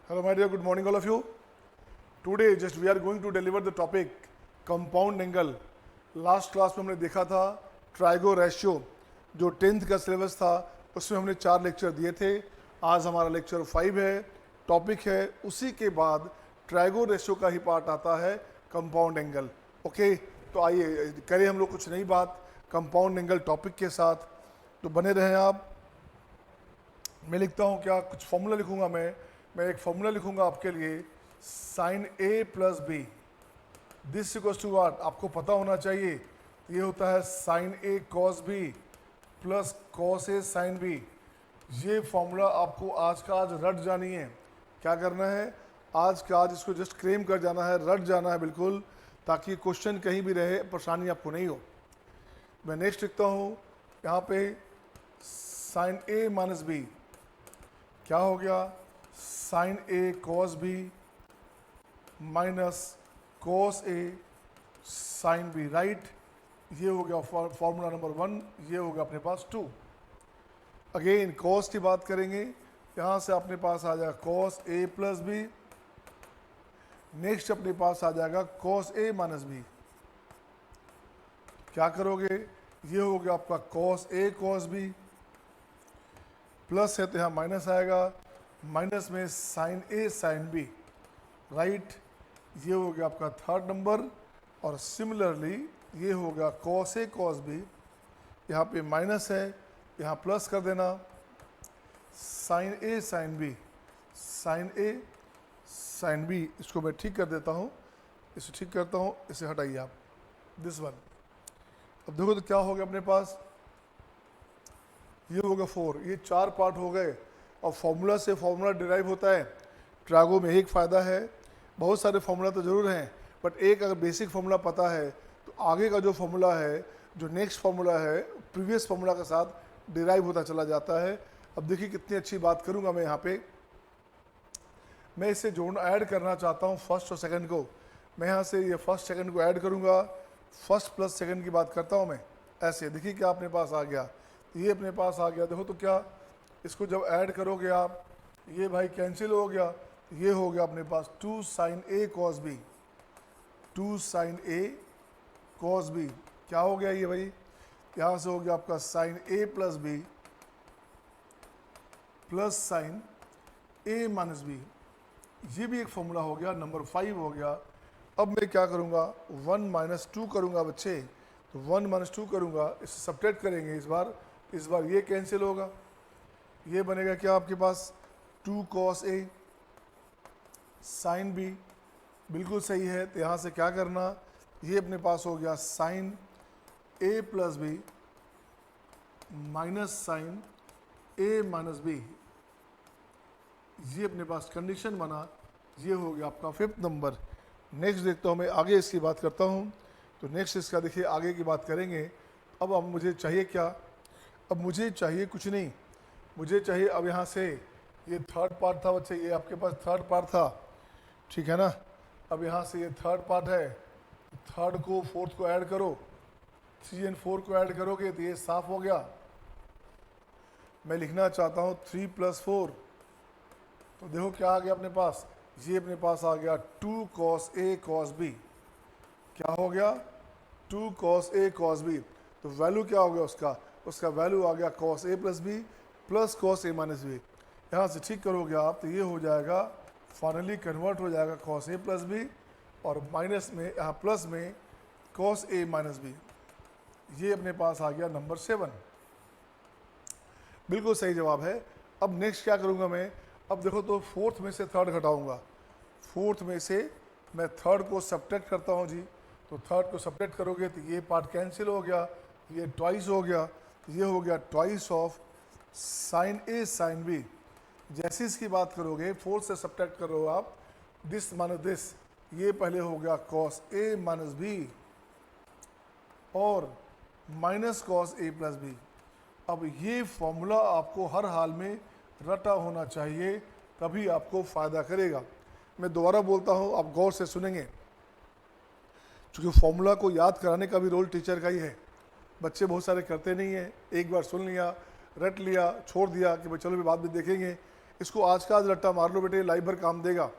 Hello, my dear. Good morning, all of you. Today, just we are going to deliver the topic compound angle. Last class में हमने देखा था ट्राइगो ratio, जो 10th का syllabus था उसमें हमने 4 लेक्चर दिए थे। आज हमारा लेक्चर 5 है, टॉपिक है उसी के बाद ट्राइगो रेशियो का ही पार्ट आता है कंपाउंड एंगल। ओके, तो आइए करें हम लोग कुछ नई बात कंपाउंड एंगल टॉपिक के साथ। तो बने रहें आप। मैं लिखता हूँ क्या, कुछ फॉर्मूला लिखूंगा मैं एक फॉर्मूला लिखूंगा आपके लिए, sine A plus B this equals to what, आपको पता होना चाहिए। ये होता है sine A cos B plus cos A sine B. ये फॉर्मूला आपको आज का आज रट जानी है। क्या करना है, आज का आज इसको जस्ट क्लेम कर जाना है, रट जाना है बिल्कुल, ताकि क्वेश्चन कहीं भी रहे परेशानी आपको नहीं हो। मैं नेक्स्ट लिखता हूँ यहाँ पे साइन ए माइनस बी, क्या हो गया, sign A cos B minus cos A sine B, right. ये हो गया फॉर्मूला नंबर 1, ये हो गया अपने पास 2। अगेन कॉस की बात करेंगे, यहाँ से अपने पास आ जाएगा cos A plus B, next अपने पास आ जाएगा कॉस ए माइनस बी। क्या करोगे, ये हो गया आपका cos A cos B, plus है तो यहाँ माइनस आएगा, माइनस में sign A sine B, right. ये हो गया आपका थर्ड नंबर। और सिमिलरली ये हो गया कॉस ए कॉस बी, यहाँ पे माइनस है, यहाँ प्लस कर देना, sign A sine B, sign A sine B. इसको मैं ठीक कर देता हूँ, इसे ठीक करता हूँ, इसे हटाइए आप, दिस वन। अब देखो तो क्या हो गया अपने पास, ये हो गया 4, ये 4 पार्ट हो गए। और फॉर्मूला से फॉर्मूला डिराइव होता है। ट्रागो में एक फ़ायदा है, बहुत सारे फॉर्मूला तो ज़रूर हैं, बट एक अगर बेसिक फॉर्मूला पता है तो आगे का जो फॉर्मूला है, जो नेक्स्ट फॉर्मूला है, प्रीवियस फॉर्मूला के साथ डिराइव होता चला जाता है। अब देखिए कितनी अच्छी बात करूँगा मैं यहाँ पे, मैं इसे जोड़ना ऐड करना चाहता हूँ फर्स्ट और सेकंड को। मैं यहाँ से ये फर्स्ट सेकंड को ऐड करूँगा, फर्स्ट प्लस सेकंड की बात करता हूँ मैं। ऐसे देखिए क्या अपने पास आ गया, ये अपने पास आ गया। देखो तो क्या, इसको जब ऐड करोगे आप, ये भाई कैंसिल हो गया, ये हो गया अपने पास 2 sign A cos B, 2 sign A cos B. क्या हो गया ये भाई, यहाँ से हो गया आपका sign A plus B plus sign A minus B. ये भी एक फॉर्मूला हो गया, नंबर 5 हो गया। अब मैं क्या करूँगा, 1 माइनस 2 करूँगा बच्चे, तो 1 माइनस 2 करूँगा, इसे सब्ट्रैक्ट करेंगे इस बार ये कैंसिल होगा, ये बनेगा क्या आपके पास 2 कॉस ए साइन बी, बिल्कुल सही है। तो यहाँ से क्या करना, ये अपने पास हो गया sign A plus B minus sign A minus B, ये अपने पास कंडीशन बना। ये हो गया आपका 5th नंबर। नेक्स्ट देखता हूँ मैं, आगे इसकी बात करता हूँ। तो नेक्स्ट इसका देखिए आगे की बात करेंगे। अब मुझे चाहिए क्या, अब मुझे चाहिए कुछ नहीं, मुझे चाहिए अब यहाँ से ये थर्ड पार्ट था बच्चे, ये आपके पास थर्ड पार्ट था, ठीक है ना। अब यहाँ से ये थर्ड पार्ट है, थर्ड को फोर्थ को ऐड करो, 3 और 4 को ऐड करोगे तो ये साफ हो गया। मैं लिखना चाहता हूँ 3 + 4, तो देखो क्या आ गया अपने पास, ये अपने पास आ गया 2 cos a cos b। क्या हो गया, 2 cos a cos b। तो वैल्यू क्या हो गया उसका वैल्यू आ गया cos a + b plus cos a - b। यहाँ से ठीक करोगे आप तो ये हो जाएगा, फाइनली कन्वर्ट हो जाएगा cos a + b, और माइनस में यहाँ प्लस में cos a - b। ये अपने पास आ गया नंबर 7, बिल्कुल सही जवाब है। अब नेक्स्ट क्या करूँगा मैं, अब देखो तो फोर्थ में से थर्ड घटाऊँगा, फोर्थ में से मैं थर्ड को सब्ट्रैक्ट करता हूँ जी। तो थर्ड को सब्ट्रैक्ट करोगे तो ये पार्ट कैंसिल हो गया, ये ट्वाइस हो गया, ये हो गया twice of sine A sine B. जैसे इसकी बात करोगे, फोर्थ से सब्ट्रैक्ट करो आप, दिस माइनस दिस, ये पहले हो गया cos a माइनस बी और माइनस cos a + b। अब ये फॉर्मूला आपको हर हाल में रटा होना चाहिए, तभी आपको फ़ायदा करेगा। मैं दोबारा बोलता हूँ, आप गौर से सुनेंगे, क्योंकि फॉर्मूला को याद कराने का भी रोल टीचर का ही है। बच्चे बहुत सारे करते नहीं हैं, एक बार सुन लिया, रट लिया, छोड़ दिया कि भाई चलो भी बाद में देखेंगे, इसको आज का आज रट्टा मार लो बेटे, लाइफ भर काम देगा।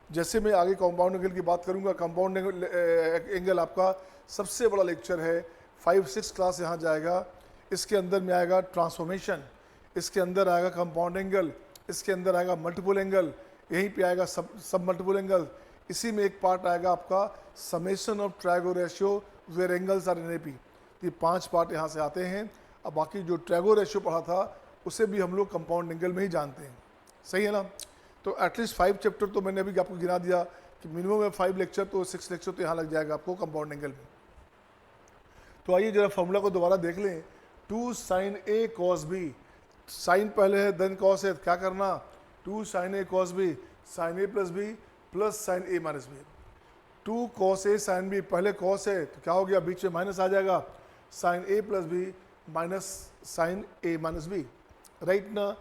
जैसे मैं आगे कंपाउंड एंगल की बात करूंगा, कंपाउंड एंगल आपका सबसे बड़ा लेक्चर है, 5-6 क्लास यहाँ जाएगा। इसके अंदर में आएगा ट्रांसफॉर्मेशन, इसके अंदर आएगा कंपाउंड एंगल, इसके अंदर आएगा मल्टीपल एंगल, यहीं पे आएगा सब मल्टीपल एंगल। इसी में एक पार्ट आएगा आपका summation of trigo ratio where angles are in AP. ये 5 पार्ट यहाँ से आते हैं। अब बाकी जो ट्रायगो रेशियो पढ़ा था उसे भी हम लोग कंपाउंड एंगल में ही जानते हैं, सही है ना। तो एटलीस्ट 5 चैप्टर तो मैंने अभी आपको गिना दिया कि मिनिमम में 5 लेक्चर तो 6 लेक्चर तो यहाँ लग जाएगा आपको कंपाउंड एंगल में। तो आइए जरा फॉर्मूला को दोबारा देख लें। 2 sin A cos B, sine पहले है देन कॉस है, क्या करना 2 sin A cos B sin A plus B plus sign A minus B। 2 cos A sin B, पहले कॉस है तो क्या हो गया, बीच में माइनस आ जाएगा, sine A plus B minus sine A minus B, right ना।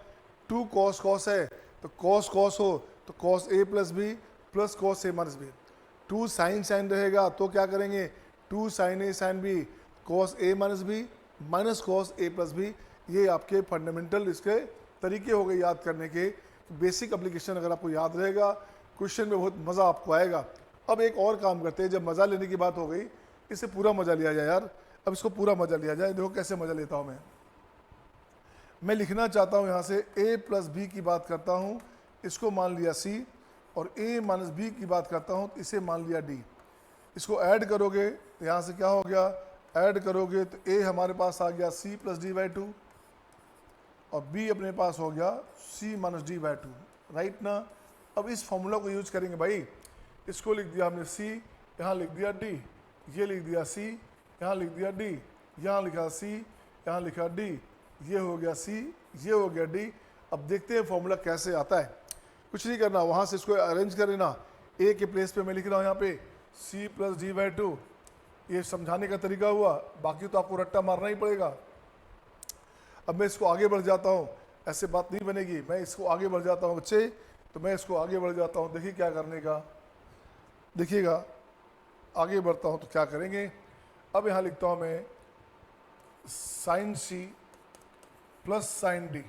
2 cos cos है तो cos cos हो तो cos A plus B plus cos A minus B। 2 sin sin रहेगा तो क्या करेंगे, 2 sin A sin B cos A minus B minus cos A plus B। ये आपके फंडामेंटल इसके तरीके हो गए याद करने के, बेसिक एप्लीकेशन अगर आपको याद रहेगा क्वेश्चन में बहुत मज़ा आपको आएगा। अब एक और काम करते हैं, जब मज़ा लेने की बात हो गई इससे पूरा मज़ा लिया जाए यार। अब इसको पूरा मज़ा लिया जाए, देखो कैसे मज़ा लेता हूँ मैं लिखना चाहता हूँ यहाँ से A प्लस B की बात करता हूँ, इसको मान लिया C, और A माइनस B की बात करता हूँ तो इसे मान लिया D। इसको ऐड करोगे तो यहाँ से क्या हो गया, ऐड करोगे तो A हमारे पास आ गया C प्लस डी बाई 2 और B अपने पास हो गया C minus D by 2, right ना। अब इस फॉर्मूला को यूज करेंगे भाई, इसको लिख दिया हमने C, यहाँ लिख दिया D, ये लिख दिया C, यहाँ लिख दिया D, यहाँ लिखा C, यहाँ लिखा D, ये हो गया C, ये हो गया D। अब देखते हैं फॉर्मूला कैसे आता है। कुछ नहीं करना, वहाँ से इसको अरेंज कर लेना। A के प्लेस पे मैं लिख रहा हूँ यहाँ पे C प्लस डी बाई 2, ये समझाने का तरीका हुआ, बाकी तो आपको रट्टा मारना ही पड़ेगा। अब मैं इसको आगे बढ़ जाता हूँ, ऐसे बात नहीं बनेगी, मैं इसको आगे बढ़ जाता हूँ बच्चे, तो मैं इसको आगे बढ़ जाता हूँ। देखिए क्या करने का, देखिएगा आगे बढ़ता हूँ तो क्या करेंगे। अब यहाँ लिखता हूँ मैं sine C plus sine D,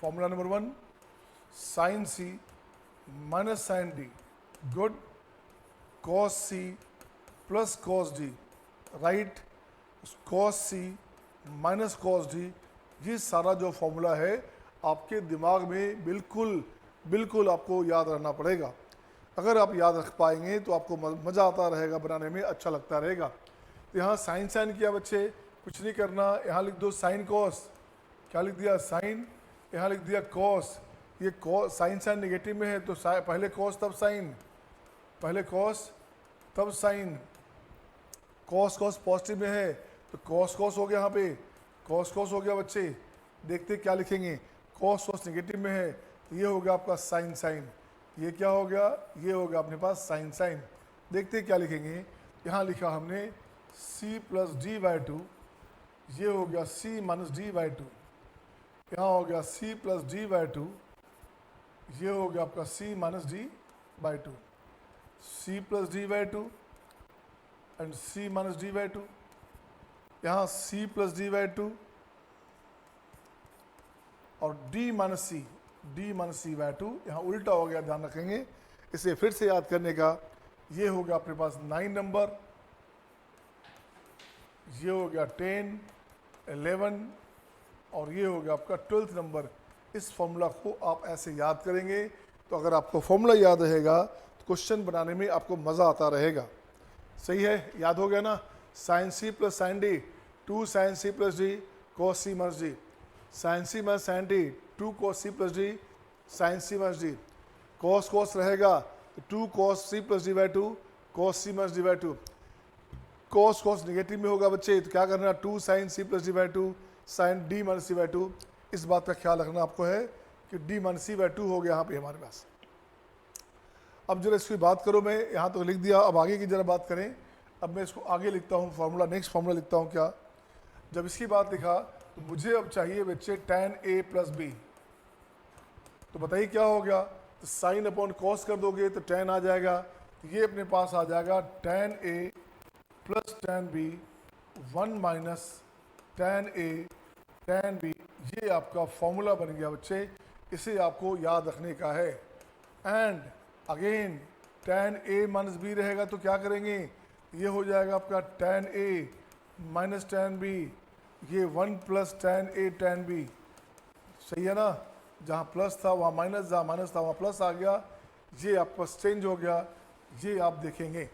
formula number 1, sine C minus sine D, good, cos C plus cos D, right, cos C minus cos D। ये सारा जो फॉर्मूला है आपके दिमाग में बिल्कुल बिल्कुल आपको याद रखना पड़ेगा। अगर आप याद रख पाएंगे तो आपको मज़ा आता रहेगा, बनाने में अच्छा लगता रहेगा। तो यहाँ साइन साइन किया बच्चे, कुछ नहीं करना, यहाँ लिख दो साइन कॉस, क्या लिख दिया साइन, यहाँ लिख दिया कॉस। ये कॉस साइन साइन नेगेटिव में है तो पहले कॉस तब साइन, पहले कॉस तब साइन, कॉस कॉस पॉजिटिव में है तो कॉस कॉस हो गया, यहाँ पे कॉस कॉस हो गया बच्चे। देखते क्या लिखेंगे, कॉस कॉस नेगेटिव में है तो ये हो गया आपका साइन साइन, ये क्या हो गया, ये हो गया अपने पास साइन साइन। देखते क्या लिखेंगे, यहाँ लिखा हमने C प्लस डी बाई 2, ये हो गया C माइनस डी बाई 2, यहाँ हो गया C प्लस डी बाई 2, ये हो गया आपका C minus D by 2, C plus D by 2 and C minus D by 2, यहाँ C प्लस डी बाई 2 और D minus C, D minus C by 2, यहाँ उल्टा हो गया, ध्यान रखेंगे। इसे फिर से याद करने का, ये हो गया अपने पास 9 नंबर, ये हो गया 10, 11 और ये हो गया आपका 12th नंबर। इस फॉर्मूला को आप ऐसे याद करेंगे तो अगर आपको फॉर्मूला याद रहेगा तो क्वेश्चन बनाने में आपको मज़ा आता रहेगा। सही है, याद हो गया ना। Sine C plus sine D, 2 sine C plus D cos C minus D, sine C minus sine D, 2 cos C plus D sine C minus D, cos cos रहेगा तो 2 cos C plus D by 2 cos C minus D by 2, cos cos negative में होगा बच्चे तो क्या करना, 2 sine C plus D by 2 sine D minus C by 2। इस बात का ख्याल रखना आपको है कि D माइनस C बाई 2 हो गया यहाँ पे हमारे पास। अब जरा इसकी बात करो, मैं यहाँ तो लिख दिया, अब आगे की जरा बात करें। अब मैं इसको आगे लिखता हूँ फॉर्मूला, नेक्स्ट फॉर्मूला लिखता हूँ। क्या, जब इसकी बात लिखा तो मुझे अब चाहिए बच्चे tan A प्लस B, तो बताइए क्या हो गया, तो साइन अपॉन कॉस कर दोगे तो tan आ जाएगा, तो ये अपने पास आ जाएगा tan A plus tan B 1 minus tan A tan B। ये आपका फॉर्मूला बन गया बच्चे। इसे आपको याद रखने का है। And again tan a minus B रहेगा तो क्या करेंगे, ये हो जाएगा आपका tan a minus tan b, ये 1 plus tan a tan b, सही है ना। जहाँ प्लस था वहाँ माइनस, जहाँ माइनस था वहाँ प्लस आ गया, ये आपका चेंज हो गया, ये आप देखेंगे।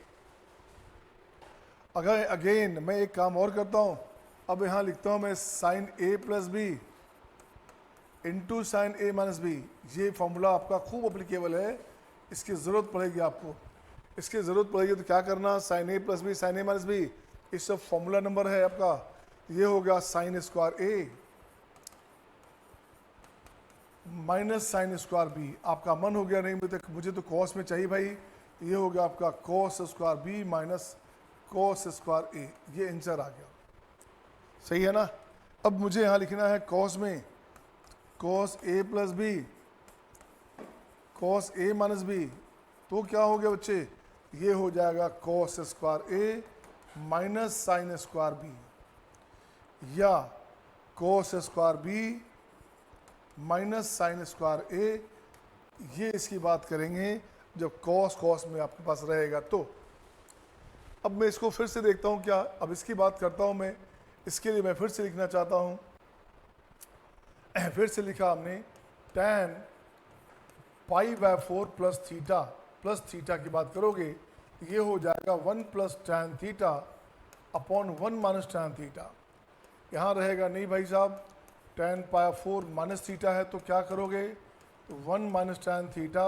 अगर अगेन मैं एक काम और करता हूँ, अब यहाँ लिखता हूँ मैं sine a plus B into sine a minus B. ये फॉर्मूला आपका खूब अप्लीकेबल है, इसकी ज़रूरत पड़ेगी आपको। इसकी ज़रूरत पड़ेगी तो क्या करना, sine a plus B sine a minus B, इस सब फॉर्मूला नंबर है आपका। ये हो गया sine square a minus sine square B. आपका मन हो गया नहीं मुझे तो कॉस में चाहिए भाई, ये हो गया आपका cos square B minus cos square A, ये आंसर आ गया, सही है ना। अब मुझे यहाँ लिखना है कॉस में cos A plus B cos A minus B, तो क्या हो गया बच्चे, ये हो जाएगा cos square A minus sine square B, या cos square B minus sine square A. ये इसकी बात करेंगे जब कॉस कॉस में आपके पास रहेगा। तो अब मैं इसको फिर से देखता हूँ क्या, अब इसकी बात करता हूँ मैं, इसके लिए मैं फिर से लिखना चाहता हूँ। फिर से लिखा हमने tan pi by 4 plus theta की बात करोगे, ये हो जाएगा 1 plus tan theta upon 1 minus tan theta. यहाँ रहेगा नहीं भाई साहब, tan पाई 4 माइनस थीटा है तो क्या करोगे, 1 minus tan theta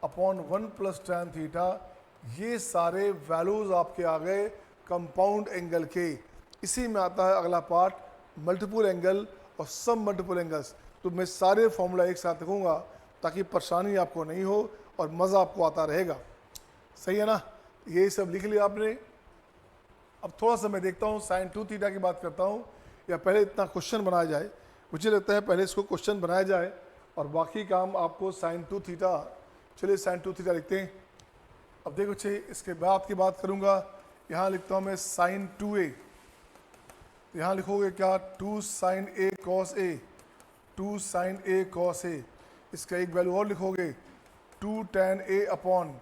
upon 1 plus tan theta. ये सारे वैल्यूज़ आपके आ गए कंपाउंड एंगल के। इसी में आता है अगला पार्ट, मल्टीपल एंगल और सब मल्टीपल एंगल्स। तो मैं सारे फॉर्मूला एक साथ लिखूँगा ताकि परेशानी आपको नहीं हो और मज़ा आपको आता रहेगा, सही है ना। ये सब लिख लिया आपने। अब थोड़ा सा मैं देखता हूँ साइन 2 थीटा की बात करता हूँ, या पहले इतना क्वेश्चन बनाया जाए। मुझे लगता है पहले इसको क्वेश्चन बनाया जाए और बाकी काम आपको साइन 2 थीटा, चलिए साइन 2 थीटा लिखते हैं। अब देखो अच्छे, इसके बाद की बात करूँगा, यहाँ लिखता हूँ मैं साइन 2a, यहाँ लिखोगे क्या, 2 sine a cos a, 2 sine a cos a। इसका एक वैल्यू और लिखोगे 2 tan a upon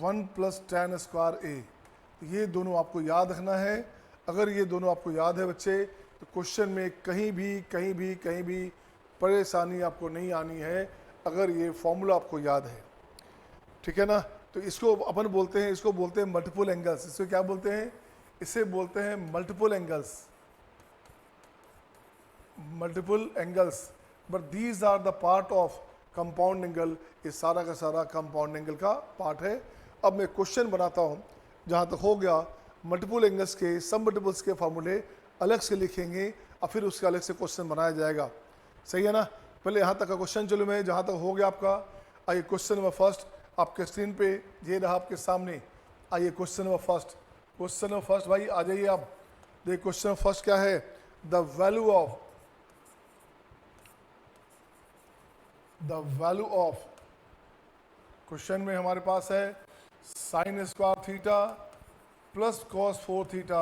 1 plus tan square a। ये दोनों आपको याद रखना है। अगर ये दोनों आपको याद है बच्चे, तो क्वेश्चन में कहीं भी परेशानी आपको नहीं आनी है, अगर ये फॉर्मूला आपको याद है, ठीक है ना। तो इसको अपन बोलते हैं, इसको बोलते हैं मल्टीपल एंगल्स। इसको क्या बोलते हैं, इसे बोलते हैं multiple angles, multiple angles. But these are the part of compound angle. ये सारा का सारा कंपाउंड एंगल का पार्ट है। अब मैं क्वेश्चन बनाता हूँ, जहाँ तक हो गया मल्टीपल एंगल्स के सब मल्टीपल्स के फार्मूले अलग से लिखेंगे और फिर उसके अलग से क्वेश्चन बनाया जाएगा, सही है ना। पहले यहाँ तक का क्वेश्चन चलो मैं, जहाँ तक हो गया आपका। आइए क्वेश्चन नंबर फर्स्ट आपके स्क्रीन पे ये रहा आपके सामने। आइए क्वेश्चन नंबर फर्स्ट भाई आ जाइए आप। देखिए क्वेश्चन नंबर फर्स्ट क्या है, द वैल्यू ऑफ क्वेश्चन में हमारे पास है sign square theta plus cos 4 theta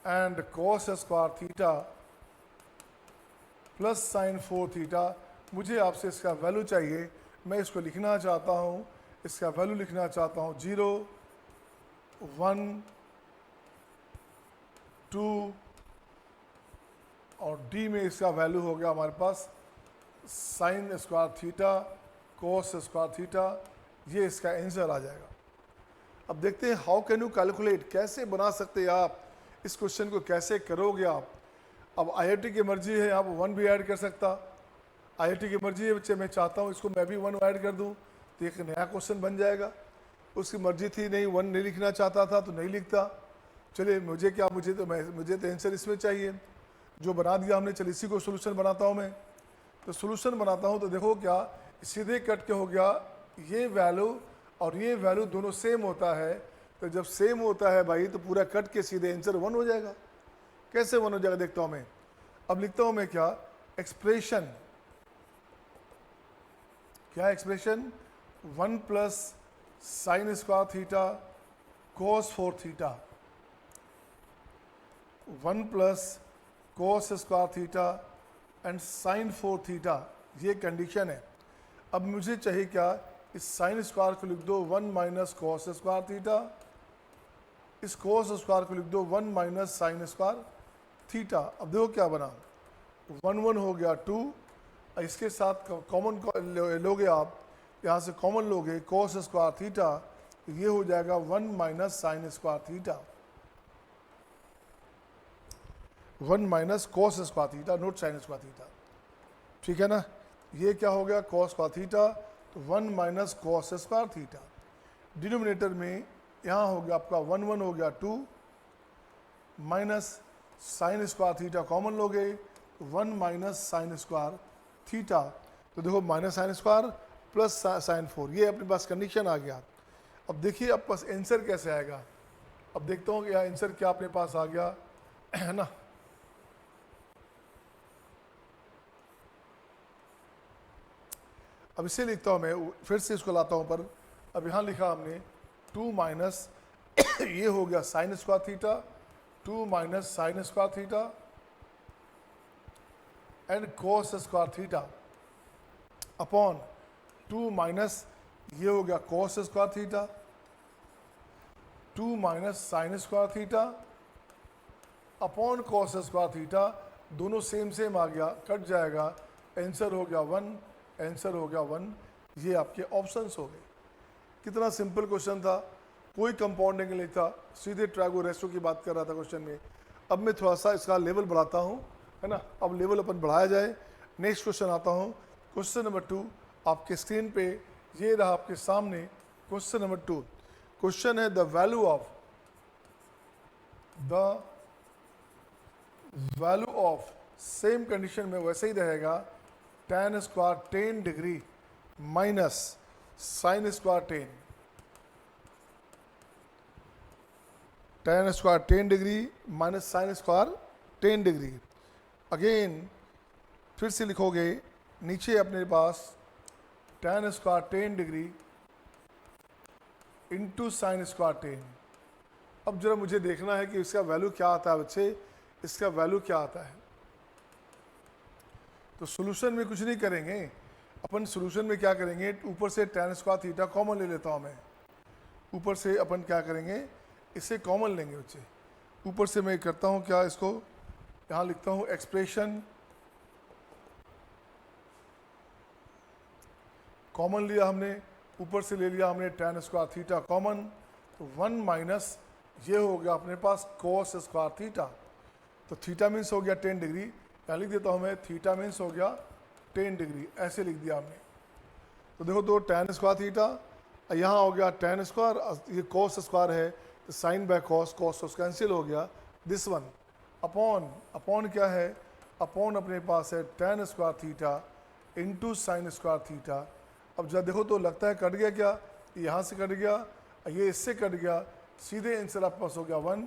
and cos square theta plus sign 4 theta. मुझे आपसे इसका वैल्यू चाहिए, मैं इसको लिखना चाहता हूँ, इसका वैल्यू लिखना चाहता हूँ 0 1 2 और डी में इसका वैल्यू हो गया हमारे पास sine square theta cos square theta. ये इसका आंसर आ जाएगा। अब देखते हैं हाउ कैन यू कैलकुलेट, कैसे बना सकते हैं आप इस क्वेश्चन को, कैसे करोगे आप। अब आईआईटी की मर्जी है, आप 1 भी ऐड कर सकता, आईआईटी की मर्जी है बच्चे, मैं चाहता हूँ इसको मैं भी 1 ऐड कर दूँ तो एक नया क्वेश्चन बन जाएगा। उसकी मर्जी थी नहीं 1 नहीं लिखना चाहता था तो नहीं लिखता। चलिए मुझे क्या, मुझे तो आंसर इसमें चाहिए, जो बना दिया हमने, चलिए इसी को सोल्यूशन बनाता हूँ मैं। तो सोल्यूशन बनाता हूँ तो देखो क्या सीधे कट के हो गया, ये वैल्यू और ये वैल्यू दोनों सेम होता है। तो जब सेम होता है भाई तो पूरा कट के सीधे आंसर 1 हो जाएगा। कैसे 1 हो जाएगा देखता हूँ मैं। अब लिखता हूँ मैं क्या एक्सप्रेशन, क्या expression 1 plus sine square theta cos 4 theta, 1 plus cos square theta and sine 4 theta. ये कंडीशन है। अब मुझे चाहिए क्या, इस साइन स्क्वायर को लिख दो 1 माइनस कॉस स्क्वायर थीटा, इस कॉस स्क्वायर को लिख दो 1 माइनस साइन स्क्वायर थीटा। अब देखो क्या बना, 1 1 हो गया 2, इसके साथ कॉमन लोगे आप, यहाँ से कॉमन लोगे कॉस स्क्वायर थीटा, ये हो जाएगा 1 minus sine square theta, 1 minus cos square theta, note sign square theta, ठीक है ना। ये क्या हो गया, कॉस स्क्वायर थीटा, तो 1 minus cos square theta. Denominator में यहाँ हो गया आपका 1 1 हो गया 2 minus sine square theta common लोगे 1 माइनस साइन स्क्वायर थीटा, तो देखो minus sine square plus sign 4, ये अपने पास कंडीशन आ गया। अब देखिए अब पास आंसर कैसे आएगा, अब देखता हूँ कि यहाँ आंसर क्या अपने पास आ गया है ना। अब इसे लिखता हूँ मैं, फिर से इसको लाता हूँ पर, अब यहाँ लिखा हमने 2 माइनस ये हो गया sine square theta, 2 minus sine square theta and cos square theta upon 2 minus ये हो गया कोस square theta, 2 minus sine square theta upon कोस स्क्वायर थीटा, दोनों सेम सेम आ गया, कट जाएगा, आंसर हो गया 1, आंसर हो गया 1। ये आपके ऑप्शंस हो गए। कितना सिंपल क्वेश्चन था, कोई कंपाउंडिंग नहीं था, सीधे ट्राइगो रेशो की बात कर रहा था क्वेश्चन में। अब मैं थोड़ा सा इसका लेवल बढ़ाता हूँ, है ना, अब लेवल अपन बढ़ाया जाए। नेक्स्ट क्वेश्चन आता हूँ, क्वेश्चन नंबर 2 आपके स्क्रीन पे ये रहा आपके सामने। क्वेश्चन नंबर 2 क्वेश्चन है the value of same condition में वैसे ही रहेगा tan square 10 degree minus sine square 10, tan square 10 degree minus sine square 10 degree. Again फिर से लिखोगे नीचे अपने पास tan square 10 degree into sine square 10। अब जरा मुझे देखना है कि इसका वैल्यू क्या आता है बच्चे, इसका वैल्यू क्या आता है। तो सॉल्यूशन में कुछ नहीं करेंगे अपन, सॉल्यूशन में क्या करेंगे, ऊपर से tan स्क्वायर थीटा कॉमन ले लेता हूँ मैं, ऊपर से अपन क्या करेंगे, इसे कॉमन लेंगे बच्चे। ऊपर से मैं करता हूँ क्या, इसको यहाँ लिखता हूँ एक्सप्रेशन, कॉमन लिया हमने, ऊपर से ले लिया हमने tan स्क्वायर थीटा कॉमन, तो 1 माइनस ये हो गया अपने पास कोस स्क्वायर थीटा, तो थीटा मीन्स हो गया 10 डिग्री, यहाँ लिख देता हूँ मैं थीटा मीन्स हो गया 10 डिग्री, ऐसे लिख दिया हमने। तो देखो तो tan स्क्वायर थीटा, यहाँ हो गया tan स्क्वायर, ये कोस स्क्वायर है तो sine by cos, cos cancel हो गया, दिस वन अपॉन क्या है, अपॉन अपने पास है tan square theta into sine square theta. अब जब देखो तो लगता है कट गया, क्या यहाँ से कट गया, ये इससे कट गया, सीधे आंसर आपके पास हो गया 1।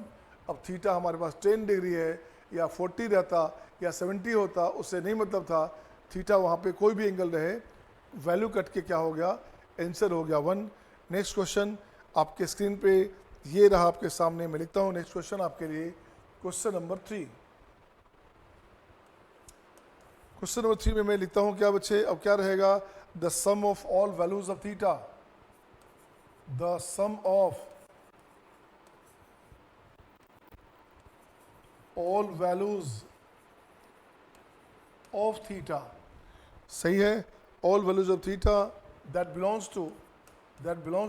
अब थीटा हमारे पास 10 डिग्री है, या 40 रहता या 70 होता उससे नहीं मतलब था, थीटा वहाँ पे कोई भी एंगल रहे, वैल्यू कट के क्या हो गया, आंसर हो गया 1। नेक्स्ट क्वेश्चन आपके स्क्रीन पे ये रहा आपके सामने, मैं लिखता हूँ नेक्स्ट क्वेश्चन आपके लिए, क्वेश्चन नंबर 3। क्वेश्चन नंबर 3 में मैं लिखता हूँ क्या बच्चे, अब क्या रहेगा, the sum of all values of theta, the sum of all values of theta, सही है, all values of theta that belongs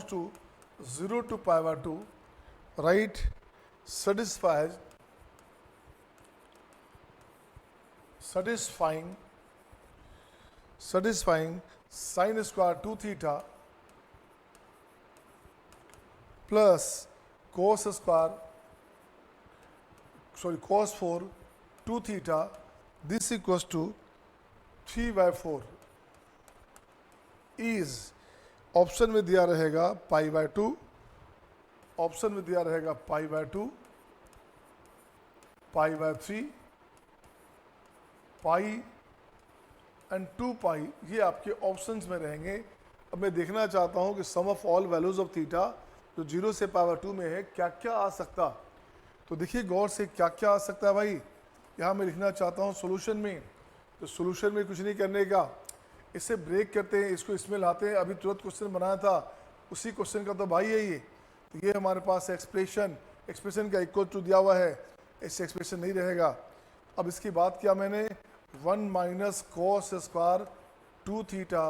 to 0 to pi by 2, right, satisfying sin square 2 theta plus cos 4 2 theta, this equals to 3 by 4 is, option में दिया रहेगा pi by 2, option में दिया रहेगा pi by 2, pi by 3, pi and 2 पाई, ये आपके options में रहेंगे। अब मैं देखना चाहता हूँ कि sum of all values of theta जो 0 से पाई बाय 2 में है क्या क्या आ सकता। तो देखिए गौर से क्या क्या आ सकता है भाई, यहाँ मैं लिखना चाहता हूँ सॉल्यूशन में, तो सॉल्यूशन में कुछ नहीं करने का, इसे ब्रेक करते हैं, इसको इसमें लाते हैं। अभी तुरंत क्वेश्चन बनाया था, उसी क्वेश्चन का तो भाई है ये। तो ये हमारे पास एक्सप्रेशन, एक्सप्रेशन का इक्वल टू दिया हुआ है, इससे एक्सप्रेशन नहीं रहेगा। अब इसकी बात किया मैंने, 1 minus cos square 2 theta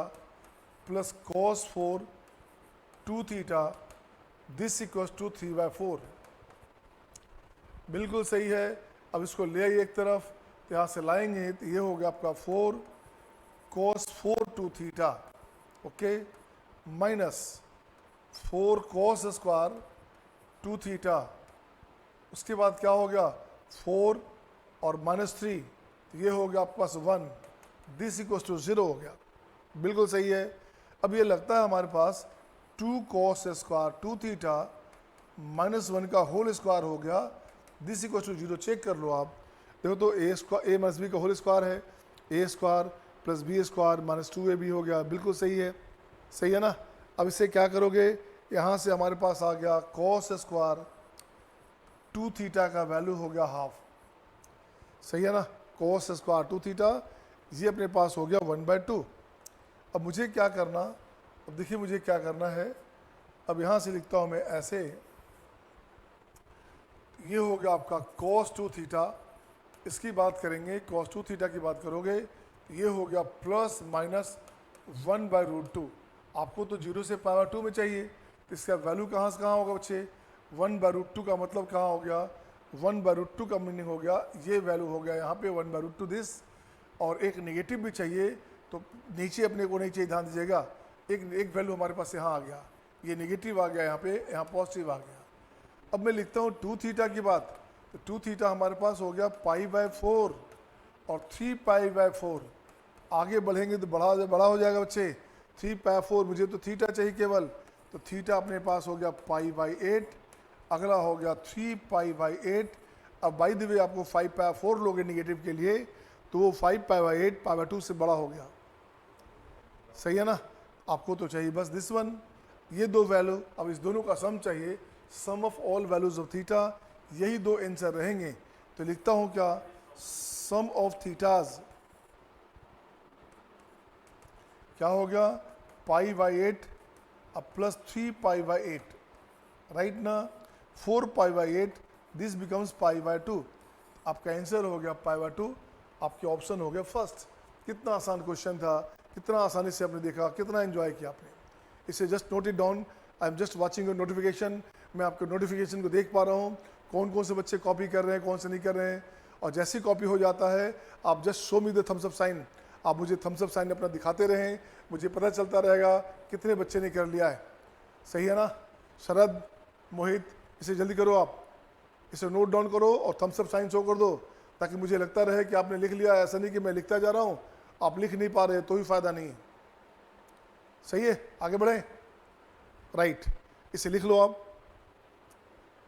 plus cos 4 2 theta, this equals to 3/4। बिल्कुल सही है। अब इसको ले आइए एक तरफ, तो यहाँ से लाएंगे तो ये हो गया आपका 4 cos 4 2 theta, okay, minus 4 cos square 2 theta. उसके बाद क्या हो गया, 4 और -3, तो ये हो गया आपके पास 1, दिस इक्वल्स टू 0 हो गया। बिल्कुल सही है। अब ये लगता है हमारे पास 2 cos स्क्वायर 2 थीटा -1 का होल स्क्वायर हो गया, दिस इक्वल्स टू 0। चेक कर लो आप, देखो तो A square, A minus B का होल स्क्वायर है, A square plus B square -2ab हो गया। बिल्कुल सही है, सही है ना। अब इससे क्या करोगे, यहाँ से हमारे पास आ गया cos स्क्वायर 2 थीटा का वैल्यू हो गया हाफ, सही है ना। cos स्क्वायर 2 थीटा, ये अपने पास हो गया 1/2। अब मुझे क्या करना, अब देखिए मुझे क्या करना है। अब यहाँ से लिखता हूँ मैं ऐसे, ये हो गया आपका cos 2 थीटा, इसकी बात करेंगे, cos 2 थीटा की बात करोगे, ये हो गया प्लस माइनस 1/√2। आपको तो 0 से π/2 में चाहिए, तो इसका वैल्यू कहाँ से कहाँ होगा बच्चे, 1/√2 का मतलब कहाँ हो गया, 1/√2 का मीनिंग हो गया, ये वैल्यू हो गया यहाँ पे 1/√2 दिस। और एक नेगेटिव भी चाहिए, तो नीचे अपने को नहीं चाहिए, ध्यान दीजिएगा। एक वैल्यू हमारे पास यहाँ आ गया, ये नेगेटिव आ गया यहाँ पे, यहाँ पॉजिटिव आ गया। अब मैं लिखता हूँ 2 थीटा की बात, तो 2 थीटा हमारे पास हो गया π/4 और 3π/4। आगे बढ़ेंगे तो बड़ा हो जाएगा बच्चे, 3π/4, मुझे तो थीटा चाहिए केवल, तो थीटा अपने पास हो गया π/8, अगला हो गया 3π/8। अब बाई द वे आपको 5π/4 लोगे निगेटिव के लिए, तो वो 5π/8 π/2 से बड़ा हो गया, सही है ना। आपको तो चाहिए बस दिस वन, ये दो वैल्यू। अब इस दोनों का सम चाहिए, sum of all values of theta, यही दो आंसर रहेंगे। तो लिखता हूँ क्या, सम ऑफ थीटाज क्या हो गया, π/8 अब प्लस 3π/8, राइट ना, 4π/8, दिस बिकम्स π/2। आपका आंसर हो गया π/2, आपके ऑप्शन हो गया फर्स्ट। कितना आसान क्वेश्चन था, कितना आसानी से आपने देखा, कितना एंजॉय किया आपने। इसे just note it down, I am just watching your notification. मैं आपके नोटिफिकेशन को देख पा रहा हूँ, कौन कौन से बच्चे कॉपी कर रहे हैं, कौन से नहीं कर रहे हैं। और जैसी कॉपी हो जाता है, आप just show me the thumbs up sign, आप मुझे थम्स अप साइन अपना दिखाते रहें, मुझे पता चलता रहेगा कितने बच्चे ने कर लिया है, सही है ना। शरद, मोहित, इसे जल्दी करो, आप इसे नोट डाउन करो और थम्स अप साइन शो कर दो, ताकि मुझे लगता रहे कि आपने लिख लिया। ऐसा नहीं कि मैं लिखता जा रहा हूँ, आप लिख नहीं पा रहे तो भी फायदा नहीं, सही है। आगे बढ़े, राइट, इसे लिख लो आप।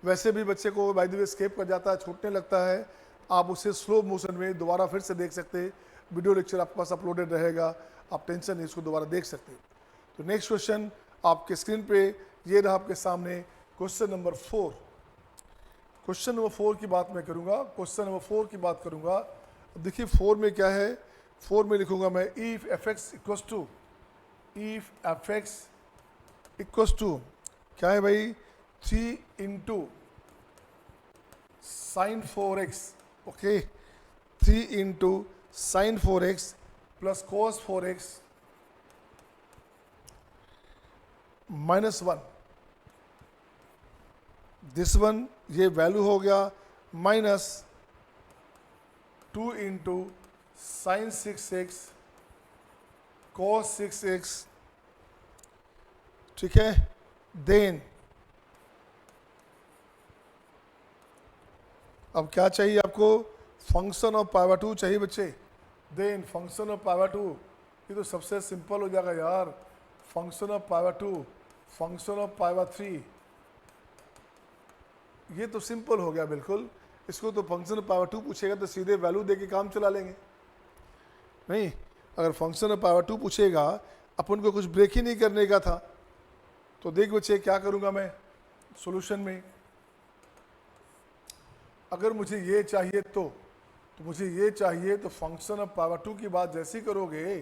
वैसे भी बच्चे को बाय द वे स्केप कर जाता है, छूटने लगता है, आप उसे स्लो मोशन में दोबारा फिर से देख सकते हैं। वीडियो लेक्चर आपके पास अपलोडेड रहेगा, आप टेंशन नहीं, इसको दोबारा देख सकते हैं। तो नेक्स्ट क्वेश्चन आपके स्क्रीन पे ये रहा आपके सामने, क्वेश्चन नंबर 4। क्वेश्चन नंबर 4 की बात मैं करूंगा, क्वेश्चन नंबर 4 की बात करूंगा। देखिए 4 में क्या है, 4 में लिखूंगा मैं if fx equals to, if fx equals to क्या है भाई, 3 into sine 4x, okay, 3 into sine 4x plus cos 4x -1, this one, ये वैल्यू हो गया minus 2 into sign 6x cos 6x, ठीक है। देन अब क्या चाहिए आपको, फंक्शन ऑफ π/2 चाहिए बच्चे। देन फंक्शन ऑफ π/2, ये तो सबसे सिंपल हो जाएगा यार। फंक्शन ऑफ π/2, फंक्शन ऑफ π/3, ये तो सिंपल हो गया बिल्कुल। इसको तो फंक्शन ऑफ π/2 पूछेगा तो सीधे वैल्यू दे के काम चला लेंगे। नहीं, अगर फंक्शन ऑफ π/2 पूछेगा, अपन को कुछ ब्रेक ही नहीं करने का था। तो देख बच्चे क्या करूँगा मैं सॉल्यूशन में, अगर मुझे ये चाहिए तो मुझे ये चाहिए, तो फंक्शन ऑफ π/2 की बात जैसी करोगे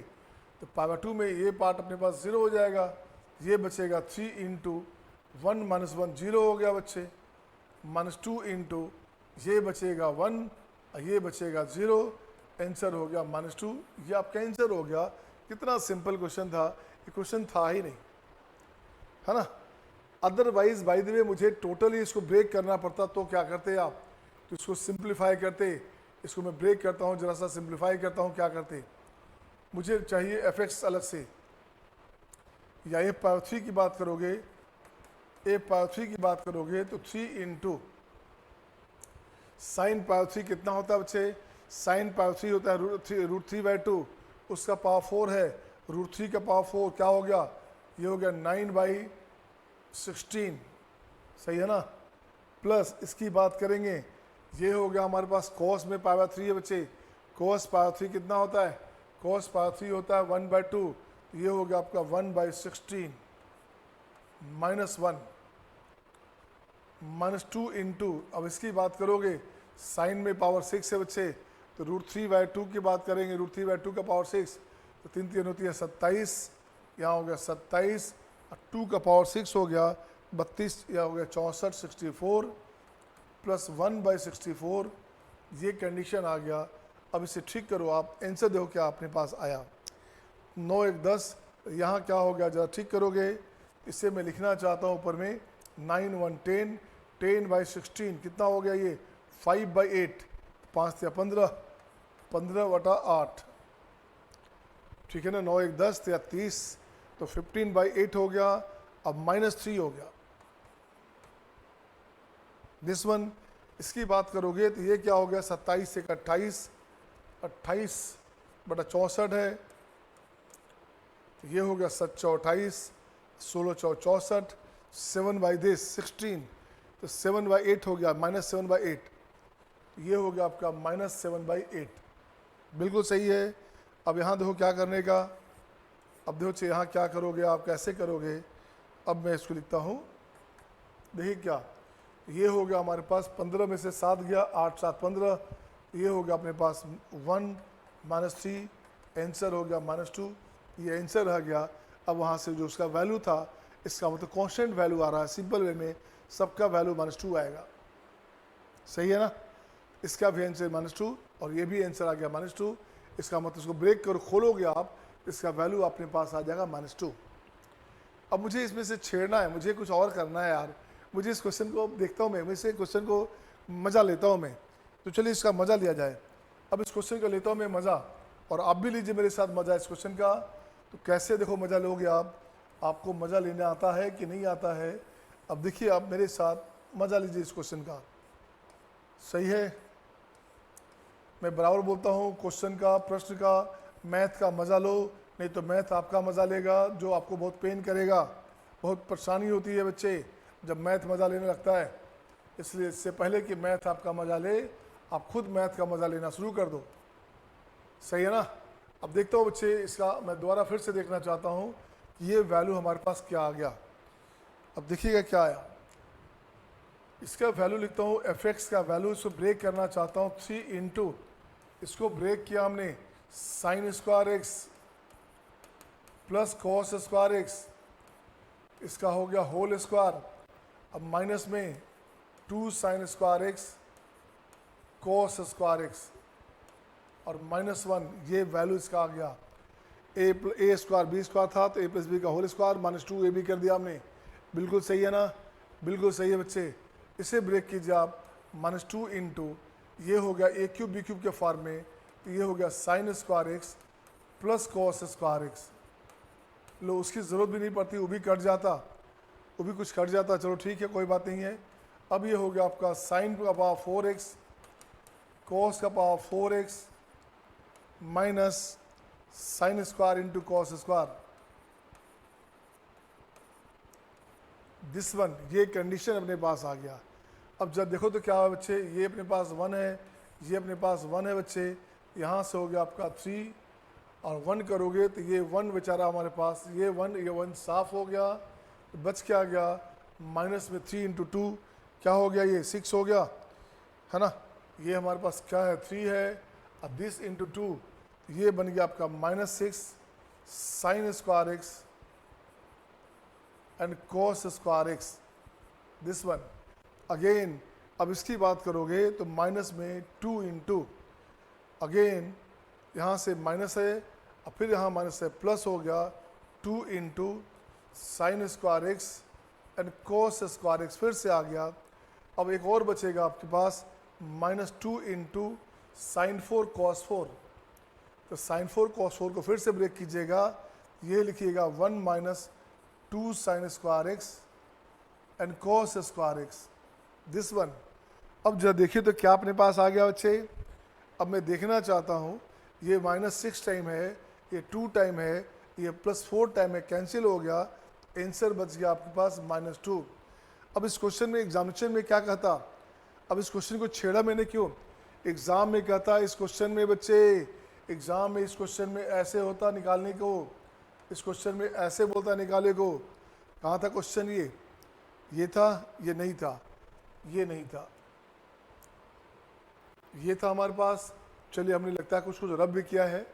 तो पावर 2 में ये पार्ट अपने पास 0 हो जाएगा, ये बचेगा 3 इंटू 1 माइनस 1 0 हो गया बच्चे, माइनस 2 इंटू ये बचेगा 1 और ये बचेगा 0, आंसर हो गया माइनस 2। ये आपका आंसर हो गया। कितना सिंपल क्वेश्चन था, ये क्वेश्चन था ही नहीं, है ना। अदरवाइज बाय द वे मुझे टोटली इसको ब्रेक करना पड़ता तो क्या करते आप, तो इसको सिंप्लीफाई करते। इसको मैं ब्रेक करता हूँ, जरा सा सिंप्लीफाई करता हूँ, क्या करते, मुझे चाहिए एफ एक्स अलग से, या ए पावर 3 की बात करोगे, ए पावर 3 की बात करोगे तो 3 इंटू साइन पावर 3 कितना होता है बच्चे, साइन पावर 3 होता है √3/2, उसका पावर 4 है, √3 का पावर 4 क्या हो गया, ये हो गया 9/16, सही है ना। प्लस इसकी बात करेंगे, ये हो गया हमारे पास कॉस में पावर 3 है बच्चे, कॉस पावर 3 कितना होता है, कॉस पावर 3 होता है 1/2, ये हो गया आपका 1/16 माइनस 1 माइनस 2 इंटू, अब इसकी बात करोगे साइन में पावर 6 है बच्चे, तो √3/2 की बात करेंगे, √3/2 का पावर 6, तो 3 3 होती है 27, यहाँ हो गया 27 और 2 का पावर 6 हो गया 32, यह हो गया 64 64 प्लस 1/64, ये कंडीशन आ गया। अब इसे ठीक करो आप, आंसर देखो क्या अपने पास आया, 9 1 10, यहाँ क्या हो गया जरा ठीक करोगे, इसे मैं लिखना चाहता हूँ ऊपर में 9 1 10, 10/16 कितना हो गया ये 5/8, 5 या 15, 15/8, ठीक है ना। 9 1 10 या 30, तो 15/8 हो गया। अब -3 हो गया दिस वन, इसकी बात करोगे तो ये क्या हो गया 27 से 28, 28/64 है, तो ये हो गया 7/28, 16/64, 7/16, तो 7/8 हो गया, -7/8, ये हो गया आपका -7/8, बिल्कुल सही है। अब यहाँ देखो क्या करने का, अब देखो यहाँ क्या करोगे आप, कैसे करोगे, अब मैं इसको लिखता हूँ, देखिए क्या, ये हो गया हमारे पास 15 में से 7 गया, 8 7 15, ये हो गया अपने पास 1 -3, आंसर हो गया -2, ये आंसर रह गया। अब वहाँ से जो उसका वैल्यू था, इसका मतलब कांस्टेंट वैल्यू आ रहा है, सिंपल वे में सबका वैल्यू -2 आएगा, सही है ना। इसका भी आंसर -2 और ये भी आंसर आ गया -2, इसका मतलब इसको ब्रेक करो, खोलोगे आप, इसका वैल्यू अपने पास आ जाएगा -2। अब मुझे इसमें से छेड़ना है, मुझे कुछ और करना है यार, मुझे इस क्वेश्चन को देखता हूँ मैं इस क्वेश्चन को मज़ा लेता हूँ मैं, तो चलिए इसका मज़ा लिया जाए। अब इस क्वेश्चन का लेता हूँ मैं मज़ा, और आप भी लीजिए मेरे साथ मज़ा इस क्वेश्चन का। तो कैसे देखो मज़ा लोगे आप, आपको मज़ा लेने आता है कि नहीं आता है। अब देखिए आप मेरे साथ मज़ा लीजिए इस क्वेश्चन का, सही है। मैं बराबर बोलता हूँ, क्वेश्चन का, प्रश्न का, मैथ का मज़ा लो, नहीं तो मैथ आपका मज़ा लेगा, जो आपको बहुत पेन करेगा, बहुत परेशानी होती है बच्चे जब मैथ मज़ा लेने लगता है। इसलिए इससे पहले कि मैथ आपका मज़ा ले, आप खुद मैथ का मज़ा लेना शुरू कर दो, सही है ना। अब देखता हूँ बच्चे, इसका मैं दोबारा फिर से देखना चाहता हूँ कि ये वैल्यू हमारे पास क्या आ गया। अब देखिएगा क्या आया, इसका वैल्यू लिखता हूँ एफ एक्स का वैल्यू, इसको ब्रेक करना चाहता हूँ 3 इंटू, इसको ब्रेक किया हमने sign square X plus cos square x, इसका हो गया होल स्क्वायर। अब माइनस में 2 sign square x cos square x और -1, ये वैल्यू इसका आ गया। ए स्क्वायर बी स्क्वायर था, तो a + b का होल स्क्वायर -2 ab कर दिया हमने, बिल्कुल सही है ना, बिल्कुल सही है बच्चे। इसे ब्रेक कीजिए आप, -2 इंटू, ये हो गया a³ b³ के फॉर्म में, तो ये हो गया sine square X plus cos square X. लो, उसकी ज़रूरत भी नहीं पड़ती, वो भी कट जाता, वो भी कुछ कट जाता, चलो ठीक है, कोई बात नहीं है। अब ये हो गया आपका साइन का पावर 4x कॉस का power 4x minus sine square into cos square, this one, ये कंडीशन अपने पास आ गया। अब जब देखो तो क्या है बच्चे, ये अपने पास 1 है, ये अपने पास 1 है बच्चे, यहाँ से हो गया आपका 3 और 1 करोगे तो ये 1 बेचारा हमारे पास, ये 1 साफ हो गया, तो बच क्या गया, माइनस में 3 इंटू 2 क्या हो गया, ये 6 हो गया, है ना। ये हमारे पास क्या है, 3 है, अब दिस इंटू 2, ये बन गया आपका -6, sign square x and cos square x, this one. Again अब इसकी बात करोगे तो माइनस में 2 इंटू, अगेन यहाँ से माइनस है और फिर यहाँ माइनस है, प्लस हो गया 2 into sign square x and cos square x, फिर से आ गया। अब एक और बचेगा आपके पास माइनस 2 इंटू साइन 4 कॉस 4, तो साइन 4 कॉस 4 को फिर से ब्रेक कीजिएगा, ये लिखिएगा 1 minus 2 sign square x and cos square x, this one. अब जब देखिए तो क्या अपने पास आ गया बच्चे। अब मैं देखना चाहता हूँ ये -6 टाइम है, ये 2 टाइम है, ये +4 टाइम है, कैंसिल हो गया, आंसर बच गया आपके पास -2। अब इस क्वेश्चन में एग्जामिनेशन में क्या कहता, अब इस क्वेश्चन को छेड़ा मैंने क्यों, एग्जाम में कहता इस क्वेश्चन में बच्चे, एग्जाम में इस क्वेश्चन में ऐसे होता निकालने को, इस क्वेश्चन में ऐसे बोलता निकाले को। कहाँ था क्वेश्चन, ये था, ये नहीं था, ये नहीं था, ये था हमारे पास। चलिए हमने लगता है कुछ कुछ रब भी किया है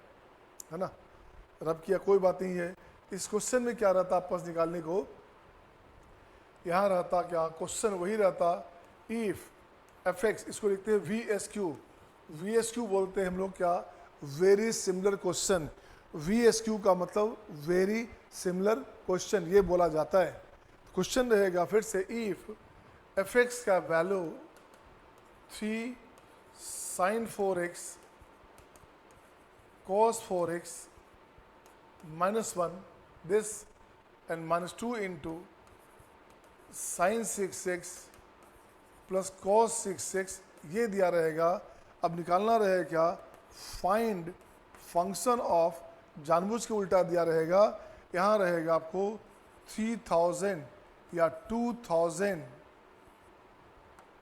ना, रब किया, कोई बात नहीं है। इस क्वेश्चन में क्या रहता आपस निकालने को, यहाँ रहता क्या, क्वेश्चन वही रहता, इफ एफ एक्स, इसको लिखते हैं V S Q, V S Q बोलते हैं हम लोग क्या, very similar question. V S Q का मतलब वेरी सिमिलर क्वेश्चन ये बोला जाता है। क्वेश्चन रहेगा फिर से, इफ एफ एक्स का value 3 sine 4x cos 4x -1 this and -2 into sin 6x plus cos 6x, ये दिया रहेगा। अब निकालना रहेगा क्या, फाइंड फंक्शन ऑफ, जानबूझ के उल्टा दिया रहेगा, यहाँ रहेगा आपको 3000 या 2000,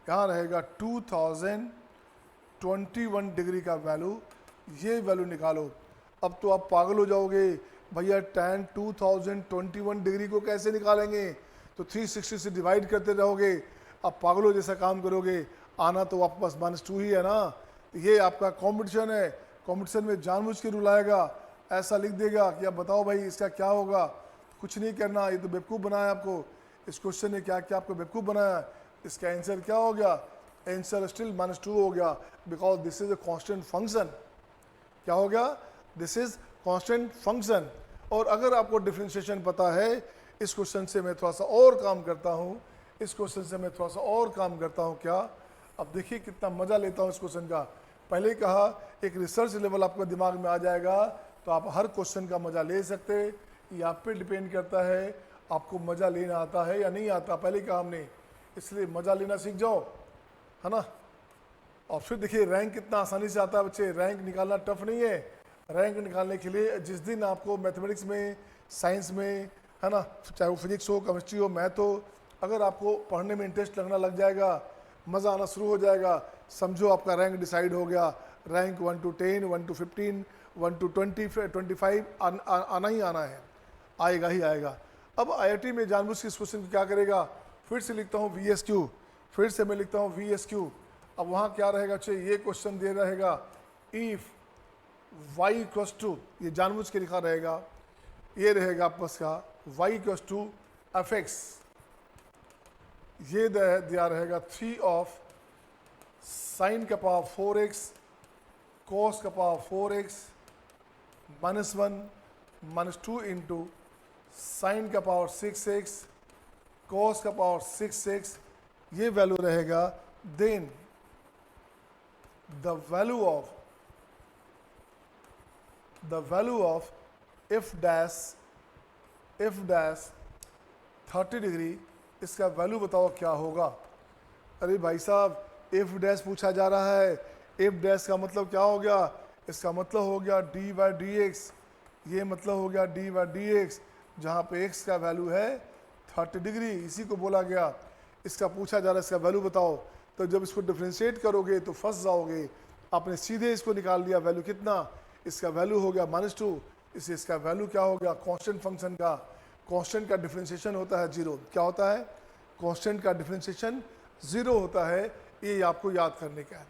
यहाँ रहेगा 2021 डिग्री का वैल्यू, ये वैल्यू निकालो। अब तो आप पागल हो जाओगे भैया, tan 2021 डिग्री को कैसे निकालेंगे, तो 360 से डिवाइड करते रहोगे, आप पागलों जैसा काम करोगे। आना तो आपके पास -2 ही है ना, ये आपका कंपटीशन है, कंपटीशन में जानबूझ के रूल आएगा, ऐसा लिख देगा कि अब बताओ भाई इसका क्या होगा। कुछ नहीं करना, ये तो बेवकूफ़ बनाया आपको, इस क्वेश्चन ने क्या क्या आपको बेवकूफ़ बनाया। इसका आंसर क्या हो गया, आंसर स्टिल -2 हो गया, because this is a constant function. क्या हो गया, दिस इज कांस्टेंट फंक्शन। और अगर आपको डिफरेंशिएशन पता है, इस क्वेश्चन से मैं थोड़ा सा और काम करता हूँ, इस क्वेश्चन से मैं थोड़ा सा और काम करता हूँ क्या। अब देखिए कितना मज़ा लेता हूँ इस क्वेश्चन का। पहले कहा एक रिसर्च लेवल आपके दिमाग में आ जाएगा तो आप हर क्वेश्चन का मज़ा ले सकते, ये आप पे डिपेंड करता है आपको मज़ा लेना आता है या नहीं आता। पहले कहा हमने, इसलिए मज़ा लेना सीख जाओ, है ना। और फिर देखिए रैंक कितना आसानी से आता है बच्चे, रैंक निकालना टफ नहीं है। रैंक निकालने के लिए जिस दिन आपको मैथमेटिक्स में, साइंस में, है ना, चाहे वो फिजिक्स हो, केमिस्ट्री हो, मैथ हो, अगर आपको पढ़ने में इंटरेस्ट लगना लग जाएगा, मज़ा आना शुरू हो जाएगा, समझो आपका रैंक डिसाइड हो गया। रैंक 1 to 10, 1 to 15, 1 to 20, 25 आना ही आना है, आएगा ही आएगा। अब IIT में जानबूझ के इस क्वेश्चन को क्या करेगा, फिर से लिखता हूँ VSQ, फिर से मैं लिखता हूँ VSQ। अब वहाँ क्या रहेगा, चाहिए ये क्वेश्चन दे रहेगा, इफ y इक्वस टू, ये जानबूझ के लिखा रहेगा, ये रहेगा आपस का y equals to F X, ये दिया रहेगा 3 ऑफ साइन का पावर 4x कॉस का पावर 4x -1 -2 इंटू साइन का पावर 6x कॉस का पावर 6x, ये वैल्यू रहेगा। Then the value of F dash 30 degree, इसका वैल्यू बताओ क्या होगा। अरे भाई साहब, एफ डैश पूछा जा रहा है, एफ डैश का मतलब क्या हो गया, इसका मतलब हो गया dy/dx, ये मतलब हो गया dy/dx, जहाँ पे x का वैल्यू है 30 डिग्री, इसी को बोला गया। इसका पूछा जा रहा है, इसका वैल्यू बताओ। तो जब इसको डिफ्रेंशिएट करोगे तो फंस जाओगे। आपने सीधे इसको निकाल लिया, वैल्यू कितना, इसका वैल्यू हो गया -2, इससे इसका वैल्यू क्या हो गया, कांस्टेंट फंक्शन का, कांस्टेंट का डिफरेंशिएशन होता है 0। क्या होता है, कांस्टेंट का डिफरेंशिएशन 0 होता है, ये आपको याद करने का है,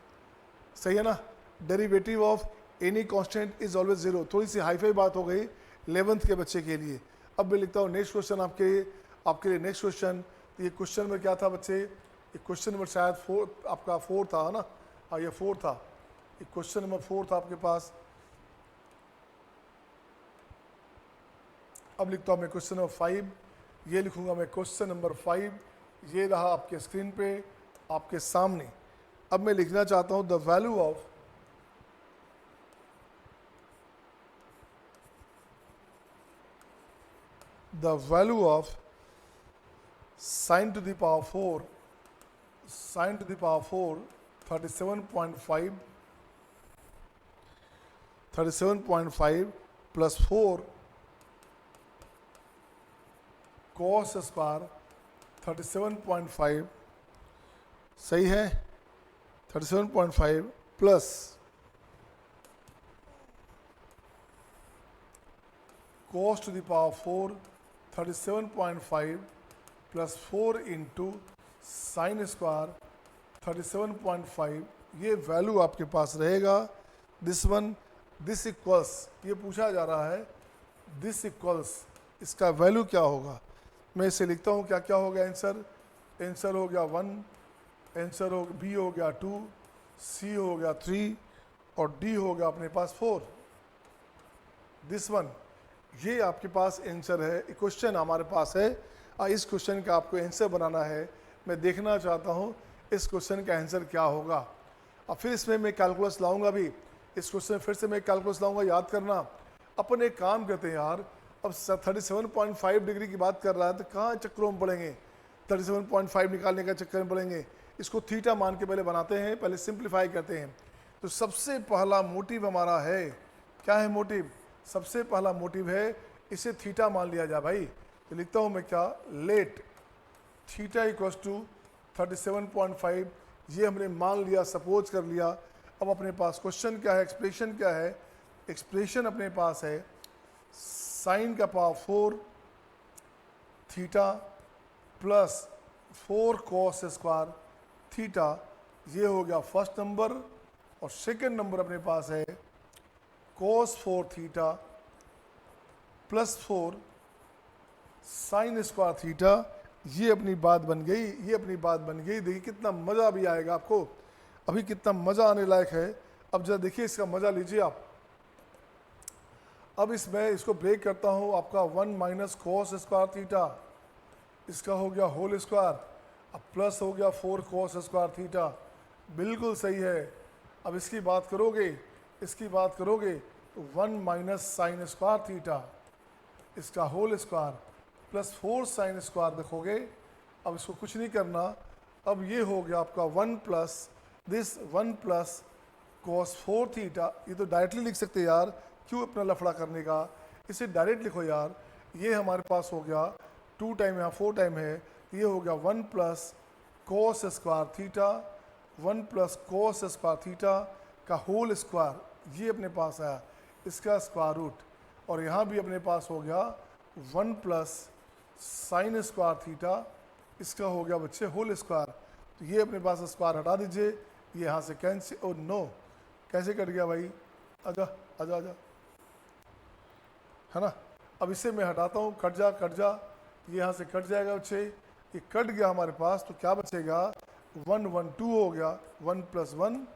सही है ना। Derivative of any constant is always 0। थोड़ी सी हाईफाई बात हो गई, 11th के बच्चे के लिए। अब मैं लिखता हूँ नेक्स्ट क्वेश्चन आपके लिए नेक्स्ट क्वेश्चन। ये क्वेश्चन में क्या था बच्चे, ये क्वेश्चन नंबर शायद 4 आपका 4 था ना, हाँ ये 4 था, ये क्वेश्चन नंबर 4 था आपके पास। अब लिखता हूँ मैं क्वेश्चन नंबर 5, ये लिखूंगा मैं क्वेश्चन नंबर 5, ये रहा आपके स्क्रीन पे आपके सामने। अब मैं लिखना चाहता हूँ the value of sin to the power 4 37.5 plus 4 cos square 37.5 सही है, 37.5 plus cos to the power 4 37.5 plus 4 into sine square 37.5, ये वैल्यू आपके पास रहेगा। दिस इक्वल्स, ये पूछा जा रहा है दिस इक्वल्स, इसका वैल्यू क्या होगा। मैं इसे लिखता हूँ, क्या क्या हो गया आंसर हो गया 1, आंसर हो बी हो गया 2, सी हो गया 3 और डी हो गया अपने पास 4। दिस वन, ये आपके पास आंसर है। क्वेश्चन हमारे पास है, इस क्वेश्चन का आपको आंसर बनाना है। मैं देखना चाहता हूँ इस क्वेश्चन का आंसर क्या होगा। अब फिर इसमें मैं कैलकुलस लाऊंगा भी, इस क्वेश्चन फिर से मैं कैलकुलस लाऊंगा। याद करना, अपन एक काम करते हैं यार, अब 37.5 डिग्री की बात कर रहा है तो कहाँ चक्करों में पड़ेंगे, 37.5 निकालने का चक्कर में पड़ेंगे। इसको थीटा मान के पहले बनाते हैं, पहले सिंप्लीफाई करते हैं। तो सबसे पहला मोटिव हमारा है, क्या है मोटिव, सबसे पहला मोटिव है इसे थीटा मान लिया जाए भाई। तो लिखता हूँ मैं क्या, लेट थीटा इक्वल्स टू 37.5, ये हमने मान लिया, सपोज कर लिया। अब अपने पास क्वेश्चन क्या है, एक्सप्रेशन क्या है, एक्सप्रेशन अपने पास है साइन का power 4 theta plus 4 cos square theta, ये हो गया फर्स्ट नंबर। और सेकंड नंबर अपने पास है cos 4 theta plus 4 sine square theta, ये अपनी बात बन गई, ये अपनी बात बन गई। देखिए कितना मज़ा भी आएगा आपको, अभी कितना मज़ा आने लायक है। अब जरा देखिए इसका मज़ा लीजिए आप। अब इसमें इसको ब्रेक करता हूँ, आपका 1 माइनस कॉस स्क्वायर थीटा, इसका हो गया होल स्क्वायर, अब प्लस हो गया 4 कॉस स्क्वायर थीटा, बिल्कुल सही है। अब इसकी बात करोगे तो 1 माइनस साइन स्क्वायर थीटा, इसका whole square plus 4 sine square देखोगे। अब इसको कुछ नहीं करना, अब ये हो गया आपका 1 प्लस कॉस 4 थीटा। ये तो डायरेक्टली लिख सकते यार, क्यों अपना लफड़ा करने का, इसे डायरेक्ट लिखो यार। ये हमारे पास हो गया 2 टाइम यहाँ 4 टाइम है, ये हो गया 1 plus cos square theta, 1 plus cos square theta का होल स्क्वायर, ये अपने पास आया, इसका स्क्वायर रूट। और यहाँ भी अपने पास हो गया 1 प्लस साइन स्क्वायर थीटा, इसका हो गया बच्चे होल स्क्वायर। तो ये अपने पास स्क्वायर हटा दीजिए, ये यहाँ से कैंसिल, ओ नो कैसे कट गया भाई, आजा आजा आजा, है ना। अब इसे मैं हटाता हूँ, कट जा, ये यहाँ से कट जाएगा बच्चे, ये कट गया हमारे पास। तो क्या बचेगा, 1 1 2 हो गया, 1 प्लस 1,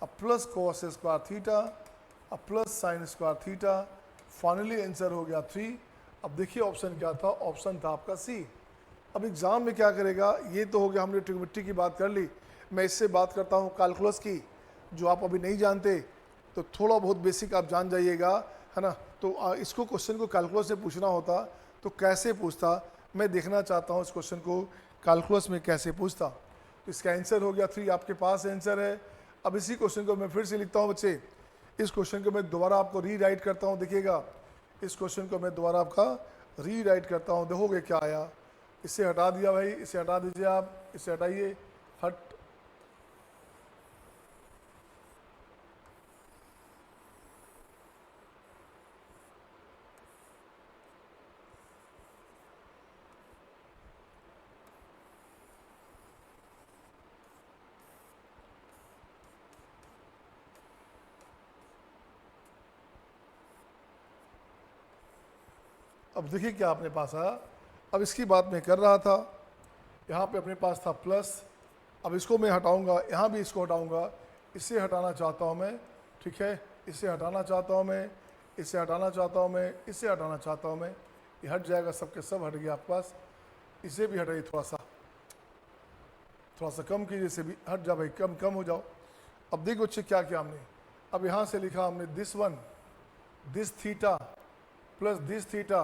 अब प्लस कॉस स्क्वायर थीटा, अब plus sine square theta, finally answer हो गया 3। अब देखिए ऑप्शन क्या था, ऑप्शन था आपका सी। अब एग्जाम में क्या करेगा, ये तो हो गया, हमने ट्रिग्नोमेट्री की बात कर ली। मैं इससे बात करता हूँ कैलकुलस की, जो आप अभी नहीं जानते, तो थोड़ा बहुत बेसिक आप जान जाइएगा, है ना। तो इसको क्वेश्चन को कैलकुलस से पूछना होता तो कैसे पूछता, मैं देखना चाहता हूँ इस क्वेश्चन को कैलकुलस में कैसे पूछता। तो इसका आंसर हो गया 3, आपके पास आंसर है। अब इसी क्वेश्चन को मैं फिर से लिखता हूँ बच्चे, इस क्वेश्चन को मैं दोबारा आपको रीराइट करता हूँ। देखिएगा इस क्वेश्चन को मैं दोबारा आपका रीराइट करता हूँ, देखोगे क्या आया। इसे हटा दिया भाई, इसे हटा दीजिए आप, इसे हटाइए, हट। अब देखिए क्या अपने पास आया। अब इसकी बात मैं कर रहा था, यहाँ पे अपने पास था प्लस, अब इसको मैं हटाऊंगा, यहाँ भी इसको हटाऊंगा, इसे हटाना चाहता हूँ मैं, ठीक है, इसे हटाना चाहता हूँ मैं, इसे हटाना चाहता हूँ मैं, इसे हटाना चाहता हूँ मैं, ये हट जाएगा, सबके सब हट गया आपके पास। इसे भी हटाइए, थोड़ा सा कम कीजिए, इसे भी हट जा भाई, कम कम हो जाओ। अब देखो बच्चे क्या किया हमने, अब यहाँ से लिखा हमने this one, this theta plus this theta,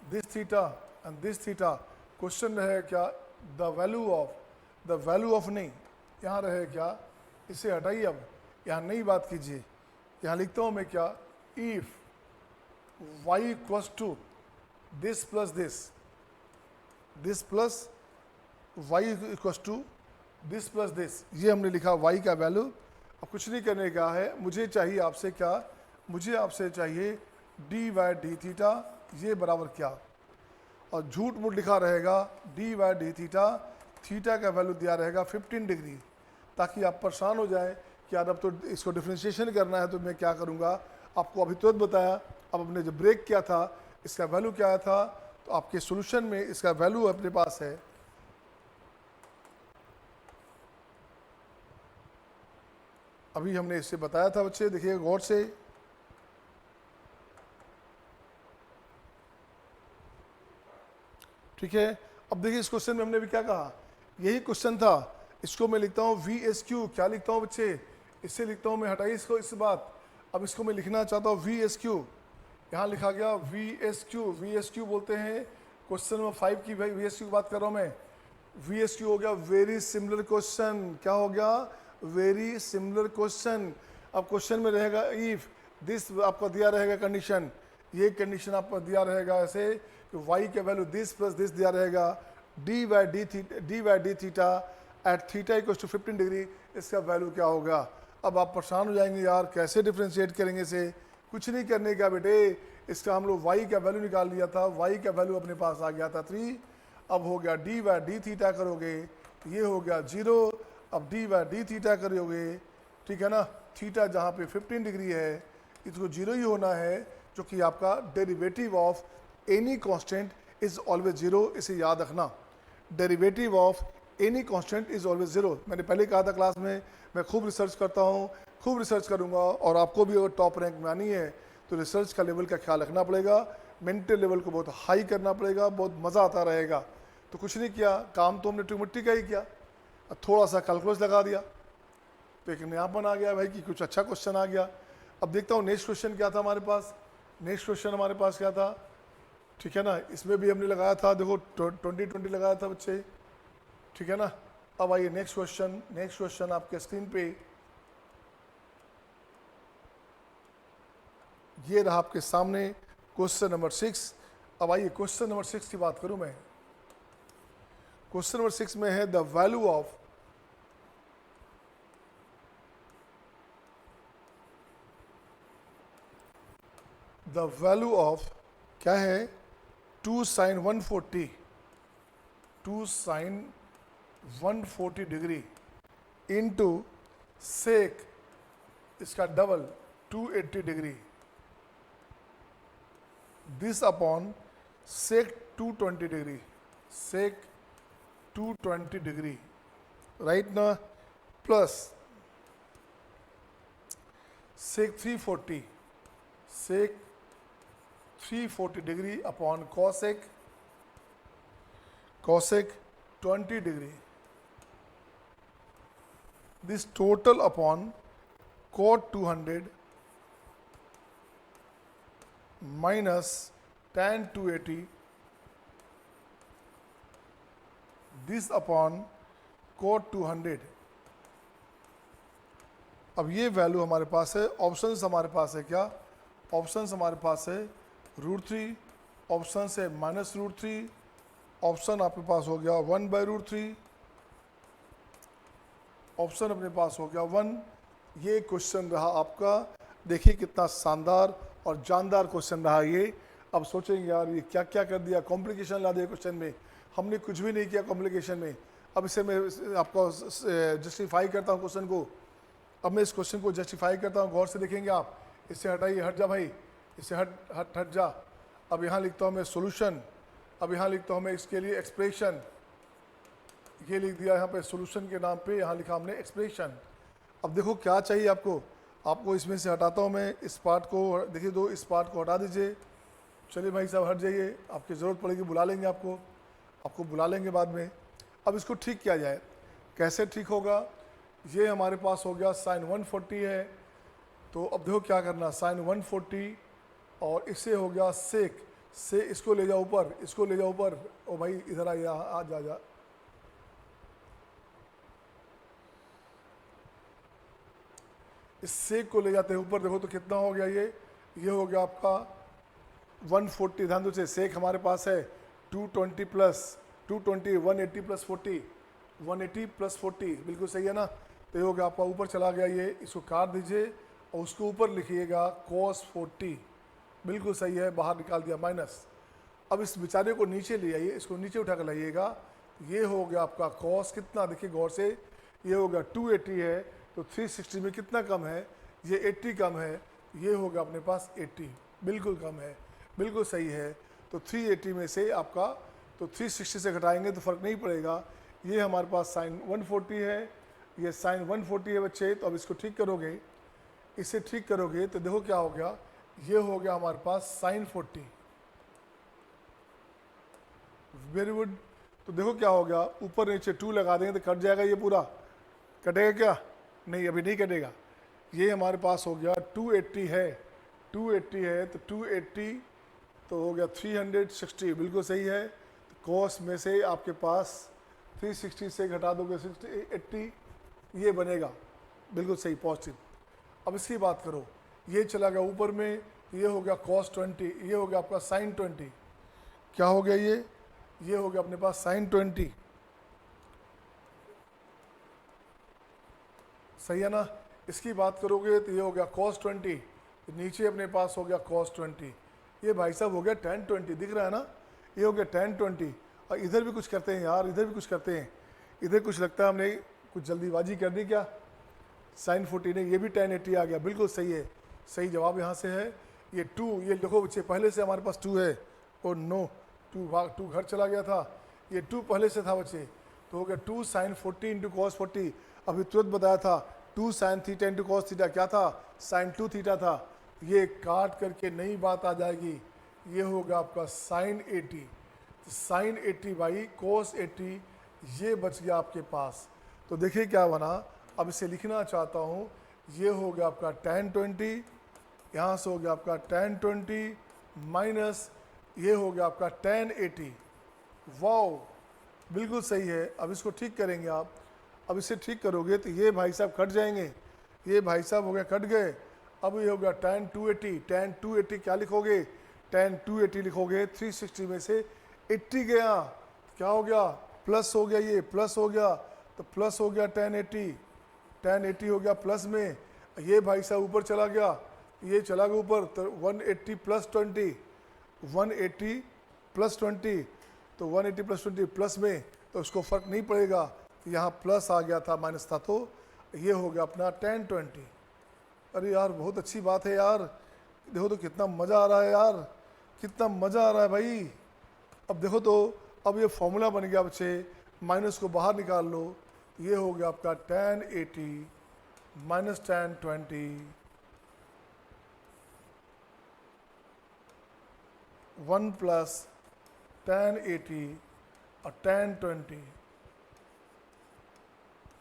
this theta and this theta. Question रहे क्या, द वैल्यू ऑफ नहीं, यहाँ रहे क्या, इसे हटाइए। अब यहाँ नई बात कीजिए, यहाँ लिखता हूँ मैं क्या, if y equals to this plus this plus y equals to this plus this, ये हमने लिखा y का वैल्यू। अब कुछ नहीं करने का है, मुझे चाहिए आपसे क्या, मुझे आपसे चाहिए डी वाई डी थीटा, ये बराबर क्या, और झूठ मूठ लिखा रहेगा D Y D theta, theta का वैल्यू दिया रहेगा 15 डिग्री, ताकि आप परेशान हो जाए कि यार अब तो इसको डिफ्रेंशिएशन करना है तो मैं क्या करूँगा। आपको अभी तुरंत बताया, अब हमने जब ब्रेक किया था इसका वैल्यू क्या आया था, तो आपके सोल्यूशन में इसका वैल्यू अपने पास है अभी हमने इससे बताया था बच्चे, देखिए गौर से, ठीक है। अब देखिए इस क्वेश्चन में हमने भी क्या कहा, यही क्वेश्चन था, इसको मैं लिखता हूँ वी एस क्यू, क्या लिखता हूँ बच्चे, इससे लिखता हूँ मैं, हटाइए इसको इस बात। अब इसको मैं लिखना चाहता हूँ वी एस क्यू, यहाँ लिखा गया वी एस क्यू बोलते हैं क्वेश्चन नंबर 5 की, भाई वी एस क्यू की बात कर रहा हूँ मैं। वी एस क्यू हो गया वेरी सिमिलर क्वेश्चन, क्या हो गया, वेरी सिमिलर क्वेश्चन। अब क्वेश्चन में रहेगा इफ दिस, आपको दिया रहेगा कंडीशन, ये कंडीशन आपको दिया रहेगा ऐसे कि y के वैल्यू दिस प्लस दिस दिया रहेगा, D Y D theta at theta equal to 15 degree, इसका वैल्यू क्या होगा। अब आप परेशान हो जाएंगे यार कैसे डिफ्रेंशिएट करेंगे इसे, कुछ नहीं करने का बेटे, इसका हम लोग y का वैल्यू निकाल लिया था, y का वैल्यू अपने पास आ गया था 3, अब हो गया डी वाई डी थीटा करोगे, ये हो गया 0, अब डी वाई डी थीटा करोगे, ठीक है ना, थीटा जहाँ पे 15 डिग्री है इसको 0 ही होना है, जो कि आपका derivative of any constant is always 0, इसे याद रखना, derivative of any constant is always 0। मैंने पहले कहा था क्लास में, मैं खूब रिसर्च करता हूँ, खूब रिसर्च करूँगा, और आपको भी अगर टॉप रैंक में आनी है तो रिसर्च का लेवल का ख्याल रखना पड़ेगा, मेंटल लेवल को बहुत हाई करना पड़ेगा, बहुत मज़ा आता रहेगा। तो कुछ नहीं किया, काम तो हमने ट्रिग्नोमेट्री का ही किया, थोड़ा सा कैलकुलस लगा दिया तो एक नयापन आ गया भाई कि कुछ अच्छा क्वेश्चन आ गया। अब देखता हूँ नेक्स्ट क्वेश्चन क्या था हमारे पास, नेक्स्ट क्वेश्चन हमारे पास क्या था, ठीक है ना, इसमें भी हमने लगाया था, देखो 20 लगाया था बच्चे, ठीक है ना। अब आइए नेक्स्ट क्वेश्चन आपके स्क्रीन पे ये रहा आपके सामने, क्वेश्चन नंबर 6। अब आइए क्वेश्चन नंबर 6 की बात करूं मैं, क्वेश्चन नंबर 6 में है द वैल्यू ऑफ क्या है, 2 sin 140 डिग्री इंटू सेक इसका double 280 degree, this upon sec 220 degree, sec 220 degree, right ना, plus sec 340 degree upon cosec 20 degree, this total upon cot 200 minus tan 280, this upon cot 200। अब ये value हमारे पास है, options हमारे पास है क्या, ऑप्शंस हमारे पास है √3, ऑप्शन है -√3, ऑप्शन आपके पास हो गया 1/√3, ऑप्शन अपने पास हो गया 1। ये क्वेश्चन रहा आपका, देखिए कितना शानदार और जानदार क्वेश्चन रहा ये। अब सोचेंगे यार ये क्या क्या कर दिया, कॉम्प्लिकेशन ला दिया क्वेश्चन में, हमने कुछ भी नहीं किया कॉम्प्लिकेशन में। अब इसे मैं आपको जस्टिफाई करता हूँ क्वेश्चन को, अब मैं इस क्वेश्चन को जस्टिफाई करता हूँ, गौर से देखेंगे आप, इससे हटाइए, हट जा भाई, इससे हट जा। अब यहाँ लिखता हूँ मैं सोल्यूशन, अब यहाँ लिखता हूँ मैं इसके लिए एक्सप्रेशन, ये लिख दिया यहाँ पे सोल्यूशन के नाम पे, यहाँ लिखा हमने एक्सप्रेशन। अब देखो क्या चाहिए आपको, आपको इसमें से हटाता हूँ मैं इस पार्ट को, देखिए दो इस पार्ट को हटा दीजिए। चलिए भाई साहब हट जाइए, आपकी ज़रूरत पड़ेगी बुला लेंगे आपको बुला लेंगे बाद में। अब इसको ठीक किया जाए, कैसे ठीक होगा, ये हमारे पास हो गया साइन 140 है, तो अब देखो क्या करना, साइन 140 और इससे हो गया सेक, से इसको ले जाओ ऊपर, इसको ले जाओ ऊपर, ओ भाई इधर आ, यहाँ आ जा, इस सेक को ले जाते हैं ऊपर, देखो तो कितना हो गया ये हो गया आपका 140। ध्यान दो से सेक हमारे पास है 220 प्लस 220 180 प्लस 40 180 प्लस 40 बिल्कुल सही है ना। तो ये हो गया आपका ऊपर चला गया, ये इसको काट दीजिए और उसको ऊपर लिखिएगा cos 40, बिल्कुल सही है, बाहर निकाल दिया माइनस। अब इस बेचारे को नीचे ले आइए, इसको नीचे उठा कर लाइएगा, ये हो गया आपका cos कितना, देखिए गौर से, ये हो गया 280 है, तो 360 में कितना कम है, ये 80 कम है, ये हो गया अपने पास 80, बिल्कुल कम है, बिल्कुल सही है। तो 380 में से आपका, तो 360 से घटाएंगे तो फर्क नहीं पड़ेगा। ये हमारे पास साइन 140 है, ये साइन 140 है बच्चे। तो अब इसको ठीक करोगे, इसे ठीक करोगे तो देखो क्या हो गया, ये हो गया हमारे पास साइन 40, वेरी गुड। तो देखो क्या हो गया, ऊपर नीचे 2 लगा देंगे तो कट जाएगा, ये पूरा कटेगा क्या, नहीं अभी नहीं कटेगा। ये हमारे पास हो गया 280 है, 280 है, तो 280 तो हो गया 360, बिल्कुल सही है। तो कॉस में से आपके पास 360 से घटा दोगे 80, ये बनेगा, बिल्कुल सही पॉजिटिव। अब इसकी बात करो, ये चला गया ऊपर में, ये हो गया cos 20, ये हो गया आपका sin 20, क्या हो गया ये हो गया अपने पास sin 20, सही है ना। इसकी बात करोगे तो ये हो गया cos 20, तो नीचे अपने पास हो गया cos 20, ये भाई साहब हो गया tan 20, दिख रहा है ना, ये हो गया tan 20। और इधर भी कुछ करते हैं यार, इधर भी कुछ करते हैं, इधर कुछ लगता है हमने कुछ जल्दीबाजी कर दी क्या, sin 40 ने, ये भी tan 80 आ गया, बिल्कुल सही है, सही जवाब यहाँ से है। ये 2, ये देखो बच्चे पहले से हमारे पास 2 है, और नो 2 घर चला गया था, ये 2 पहले से था बच्चे, तो हो गया 2 sin 40 इंटू cos 40। अभी तुरंत बताया था 2 sin theta into cos theta क्या था, sin 2 थीटा था, ये काट करके नई बात आ जाएगी, ये होगा आपका sin 80, sin 80 बाई cos 80, ये बच गया आपके पास। तो देखिए क्या बना, अब इसे लिखना चाहता हूँ, ये हो गया आपका tan 20, यहाँ से हो गया आपका tan 20 माइनस ये हो गया आपका tan 80, वाओ बिल्कुल सही है। अब इसको ठीक करेंगे आप, अब इसे ठीक करोगे तो ये भाई साहब कट जाएंगे, ये भाई साहब हो गया कट गए। अब ये हो गया tan 280, tan 280 क्या लिखोगे, tan 280 लिखोगे, 360 में से 80 गया, क्या हो गया प्लस हो गया, ये प्लस हो गया, तो प्लस हो गया tan 80 हो गया प्लस में, ये भाई साहब ऊपर चला गया, ये चला गया ऊपर, तो 180 प्लस 20, 180 प्लस 20, तो 180 प्लस 20 प्लस में, तो उसको फर्क नहीं पड़ेगा, यहाँ प्लस आ गया था माइनस था, तो ये हो गया अपना tan 20। अरे यार बहुत अच्छी बात है यार, देखो तो कितना मज़ा आ रहा है यार, कितना मज़ा आ रहा है भाई। अब देखो तो अब ये फॉर्मूला बन गया बच्चे, माइनस को बाहर निकाल लो, ये हो गया आपका tan 80 minus tan 20, 1 plus tan 80 और tan 20,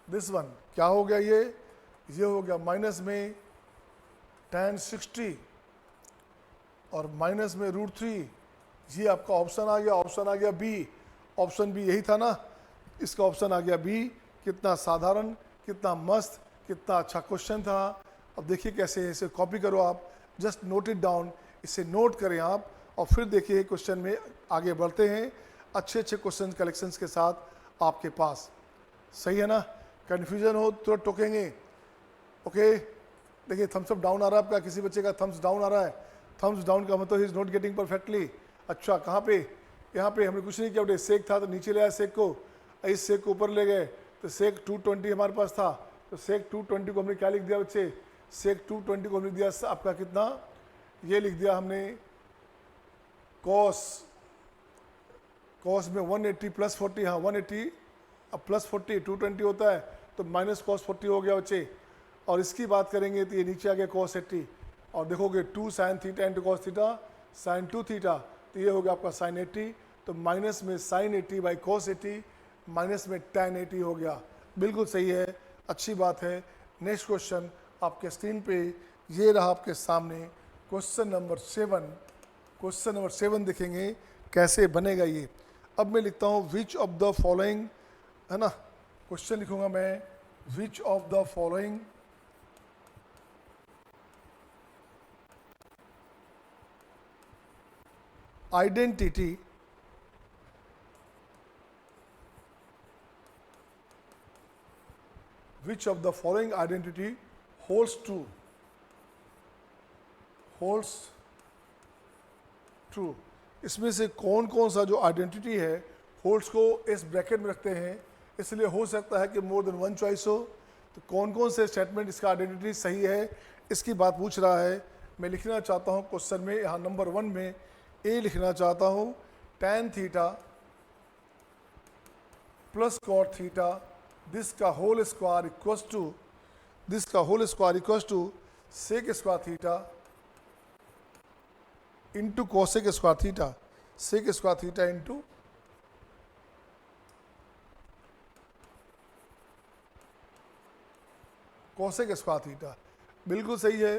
दिस वन क्या हो गया, ये हो गया माइनस में tan 60 और माइनस में √3, ये आपका ऑप्शन आ गया, ऑप्शन आ गया बी, ऑप्शन बी यही था ना, इसका ऑप्शन आ गया बी। कितना साधारण, कितना मस्त, कितना अच्छा क्वेश्चन था। अब देखिए कैसे इसे कॉपी करो आप, जस्ट नोट इट डाउन, इसे नोट करें आप और फिर देखिए क्वेश्चन में आगे बढ़ते हैं अच्छे अच्छे क्वेश्चन कलेक्शंस के साथ आपके पास, सही है ना। कन्फ्यूजन हो तो टोकेंगे, ओके। देखिए थम्स अप डाउन आ रहा है आपका, किसी बच्चे का थम्स डाउन आ रहा है, थम्स डाउन का मतलब he is not getting perfectly. अच्छा कहाँ पे, यहाँ पे हमने कुछ नहीं किया, सेक था तो नीचे ले आया सेक को, इस सेक को ऊपर ले गए, तो सेक 220 हमारे पास था, तो सेक 220 को हमने क्या लिख दिया बच्चे, सेक 220 को हमने लिख दिया आपका कितना, ये लिख दिया हमने कॉस में 180 प्लस 40, हाँ 180 अब प्लस 40 220 होता है, तो माइनस कॉस 40 हो गया बच्चे। और इसकी बात करेंगे तो ये नीचे आ गया कॉस 80, और देखोगे 2 sine theta into cos theta sine 2 theta, तो ये हो गया आपका साइन 80, तो माइनस में साइन 80 बाई कॉस 80, माइनस में tan 80 हो गया। बिल्कुल सही है, अच्छी बात है। नेक्स्ट क्वेश्चन आपके स्क्रीन पे ये रहा आपके सामने, क्वेश्चन नंबर 7। क्वेश्चन नंबर 7 देखेंगे कैसे बनेगा ये। अब मैं लिखता हूँ विच ऑफ द फॉलोइंग, है ना, क्वेश्चन लिखूंगा मैं, which of the following identity which of the following identity holds true, holds true। इसमें से कौन कौन सा जो आइडेंटिटी है होल्ड्स को इस ब्रैकेट में रखते हैं, इसलिए हो सकता है कि मोर देन वन चॉइस हो। तो कौन कौन से स्टेटमेंट इसका आइडेंटिटी सही है, इसकी बात पूछ रहा है। मैं लिखना चाहता हूँ क्वेश्चन में, यहाँ नंबर 1 में ए लिखना चाहता हूँ, tan theta plus cot theta this का whole square equals to, this का whole square equals to sec square theta into cosec square theta, sec square theta into cosec square theta. बिल्कुल सही है।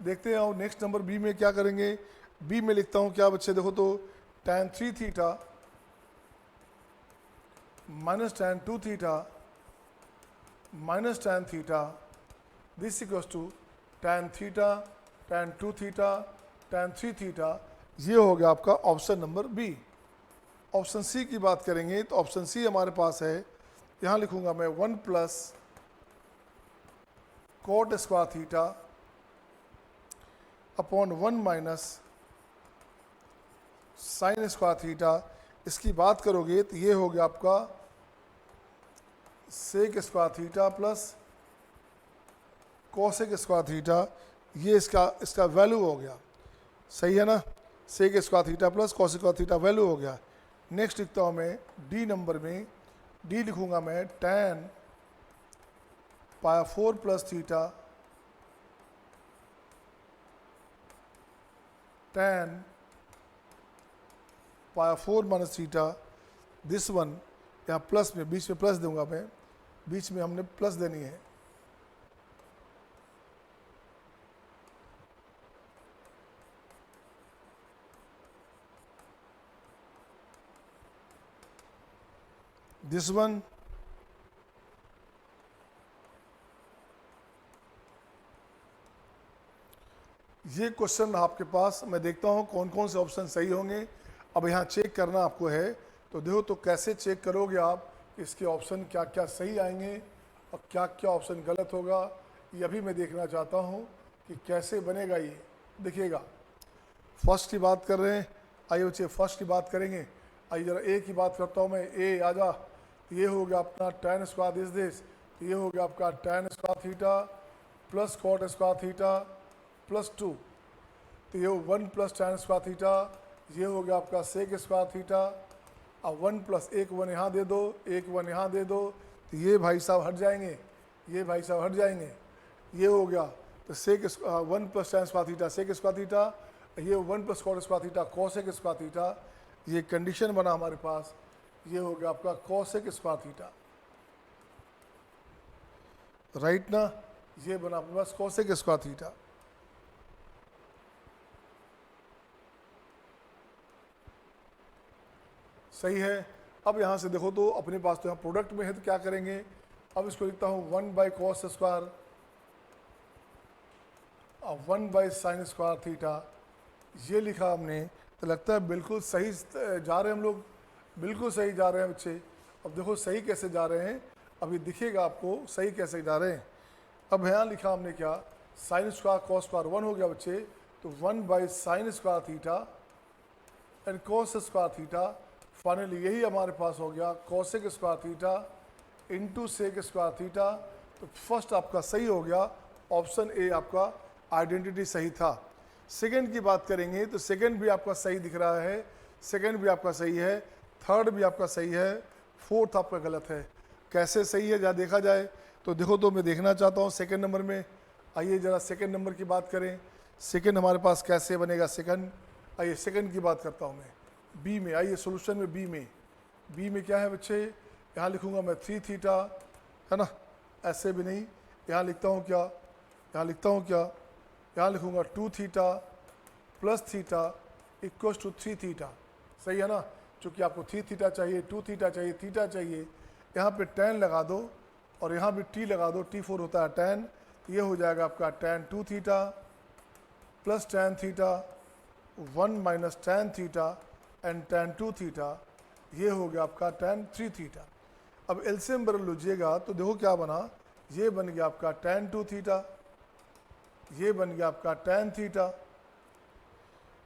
देखते हैं और नेक्स्ट नंबर बी में क्या करेंगे। बी में लिखता हूँ क्या बच्चे, देखो तो tan 3 theta minus tan 2 theta minus tan theta this equals to tan theta tan 2 theta tan 3 theta. ये हो गया आपका option number B. Option C की बात करेंगे तो ऑप्शन सी हमारे पास है, यहाँ लिखूंगा मैं 1 plus cot square theta upon 1 minus sine square theta. इसकी बात करोगे तो ये हो गया आपका sec square theta plus cosec square theta, ये इसका वैल्यू हो गया। सही है ना, sec square theta plus cosec square theta value हो गया। नेक्स्ट लिखता हूँ मैं डी नंबर में, डी लिखूंगा मैं tan पाया 4 प्लस थीटा tan पाया 4 माइनस थीटा दिस वन, यहाँ प्लस में बीच में प्लस दूंगा मैं, बीच में हमने प्लस देनी है। दिस वन ये क्वेश्चन आपके पास, मैं देखता हूँ कौन कौन से ऑप्शन सही होंगे। अब यहाँ चेक करना आपको है, तो देखो तो कैसे चेक करोगे आप इसके ऑप्शन क्या क्या सही आएंगे और क्या क्या ऑप्शन गलत होगा, ये अभी मैं देखना चाहता हूँ कि कैसे बनेगा ये। देखिएगा फर्स्ट की बात कर रहे हैं, आइए बच्चे फर्स्ट की बात करेंगे। आइए जरा ए की बात करता हूँ मैं, ए आजा। तो ये हो गया अपना tan स्क्वायर दिस, तो ये हो गया आपका tan square theta plus cot square theta plus 2, तो ये 1 प्लस tan स्क्वायर थीटा, ये हो गया आपका सेक स्क्वायर थीटा। अब 1 प्लस एक 1 यहाँ दे दो, एक 1 यहाँ दे दो, तो ये भाई साहब हट जाएंगे, ये भाई साहब हट जाएंगे। ये हो गया तो sec 1 plus tan square theta sec square theta, ये 1 plus cot square theta cosec square theta. ये कंडीशन बना हमारे पास, ये हो गया आपका कोसेक स्क्वायर थीटा, राइट ना, ये बना अपने पास कोसेक स्क्वायर थीटा। सही है। अब यहाँ से देखो तो अपने पास तो यहाँ प्रोडक्ट में है, तो क्या करेंगे, अब इसको लिखता हूँ 1 बाई कॉस स्क्वायर और 1 बाई साइन स्क्वायर थीटा। ये लिखा हमने, तो लगता है बिल्कुल सही जा रहे हैं हम लोग, बिल्कुल सही जा रहे हैं बच्चे। अब देखो सही कैसे जा रहे हैं, अभी दिखेगा आपको सही कैसे जा रहे हैं। अब यहाँ लिखा हमने क्या, साइन स्क्वायर कॉस स्क्वायर 1 हो गया बच्चे, तो 1 by sine square theta and cos square theta. Finally यही हमारे पास हो गया cosec square theta into sec square theta. तो फर्स्ट आपका सही हो गया, ऑप्शन ए आपका आइडेंटिटी सही था। सेकंड की बात करेंगे तो सेकंड भी आपका सही दिख रहा है, सेकंड भी आपका सही है, थर्ड भी आपका सही है, फोर्थ आपका गलत है। कैसे सही है जरा देखा जाए तो देखो, तो मैं देखना चाहता हूँ सेकंड नंबर में। आइए जरा सेकंड नंबर की बात करें, सेकंड हमारे पास कैसे बनेगा सेकंड। आइए सेकंड की बात करता हूँ मैं बी में। आइए सोल्यूशन में बी में क्या है बच्चे, यहाँ लिखूँगा मैं 3 थीटा, है ना, ऐसे भी नहीं, यहाँ लिखता हूँ क्या, यहाँ लिखूँगा 2 theta plus theta equals to 3 theta. सही है ना, चूँकि आपको 3 थीटा चाहिए, 2 थीटा चाहिए, थीटा चाहिए, यहाँ पे tan लगा दो और यहाँ भी t लगा दो, T4 होता है tan, ये हो जाएगा आपका tan 2 theta plus tan theta 1 minus tan theta and tan 2 theta, ये हो गया आपका tan 3 थीटा। अब एलसीएम बदल लीजिएगा तो देखो क्या बना, ये बन गया आपका tan 2 थीटा, ये बन गया आपका tan थीटा,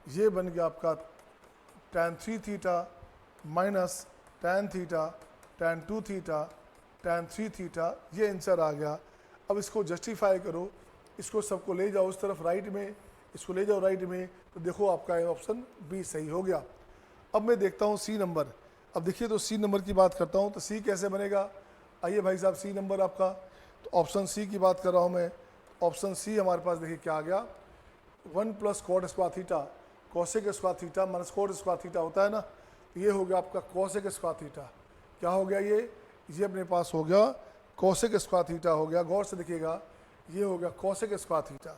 ये बन गया आपका tan 3 theta minus tan theta tan 2 theta tan 3 theta, ये आंसर आ गया। अब इसको जस्टिफाई करो, इसको सबको ले जाओ उस तरफ राइट में, इसको ले जाओ राइट में, तो देखो आपका ऑप्शन बी सही हो गया। अब मैं देखता हूँ सी नंबर। अब देखिए तो सी नंबर की बात करता हूँ तो सी कैसे बनेगा। आइए भाई साहब सी नंबर आपका, तो ऑप्शन सी की बात कर रहा हूँ मैं। ऑप्शन सी हमारे पास देखिए क्या आ गया, 1 plus cot square theta cosec square theta minus cot square theta होता है ना, ये हो गया आपका कॉसेक स्क्वायर थीटा। क्या हो गया ये अपने पास हो गया कॉसेक स्क्वायर थीटा हो गया। गौर से देखिएगा, ये हो गया कॉसेक स्क्वायर थीटा,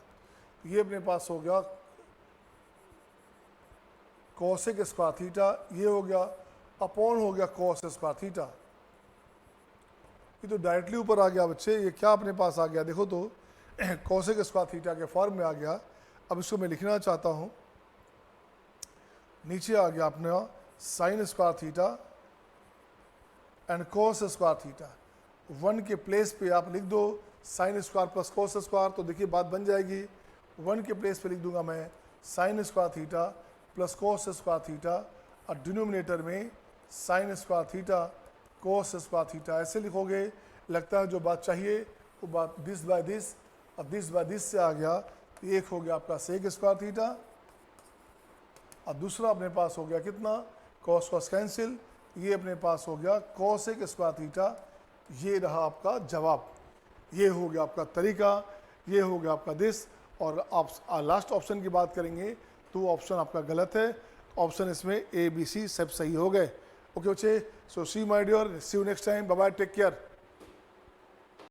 ये अपने पास हो गया कॉसेक स्क्वायर थीटा, ये हो गया अपॉन हो गया कॉस स्क्वायर थीटा। ये तो डायरेक्टली ऊपर आ गया बच्चे, ये क्या अपने पास आ गया देखो तो कॉसेक स्क्वायर थीटा के फॉर्म में आ गया। अब इसको मैं लिखना चाहता हूँ, नीचे आ गया अपना sign square theta and cos square theta. 1 के प्लेस पे आप लिख दो sine square plus cos square, तो देखिए बात बन जाएगी। 1 के प्लेस पे लिख दूंगा मैं sign square theta plus cos square theta और डिनोमिनेटर में sign square theta cos square theta, ऐसे लिखोगे। लगता है जो बात चाहिए वो बात दिस बाय दिस और दिस बाय दिस से आ गया। एक हो गया आपका सेक स्क्वायर थीटा और दूसरा अपने पास हो गया कितना, कॉस कॉस कैंसिल, ये अपने पास हो गया कॉसेक स्क्वायर थीटा। ये रहा आपका जवाब, ये हो गया आपका तरीका, ये हो गया आपका दिस। और आप लास्ट ऑप्शन की बात करेंगे तो ऑप्शन आपका गलत है, ऑप्शन इसमें ए बी सी सब सही हो गए। ओके बच्चे, so see my dear, see you next time, bye bye, take care.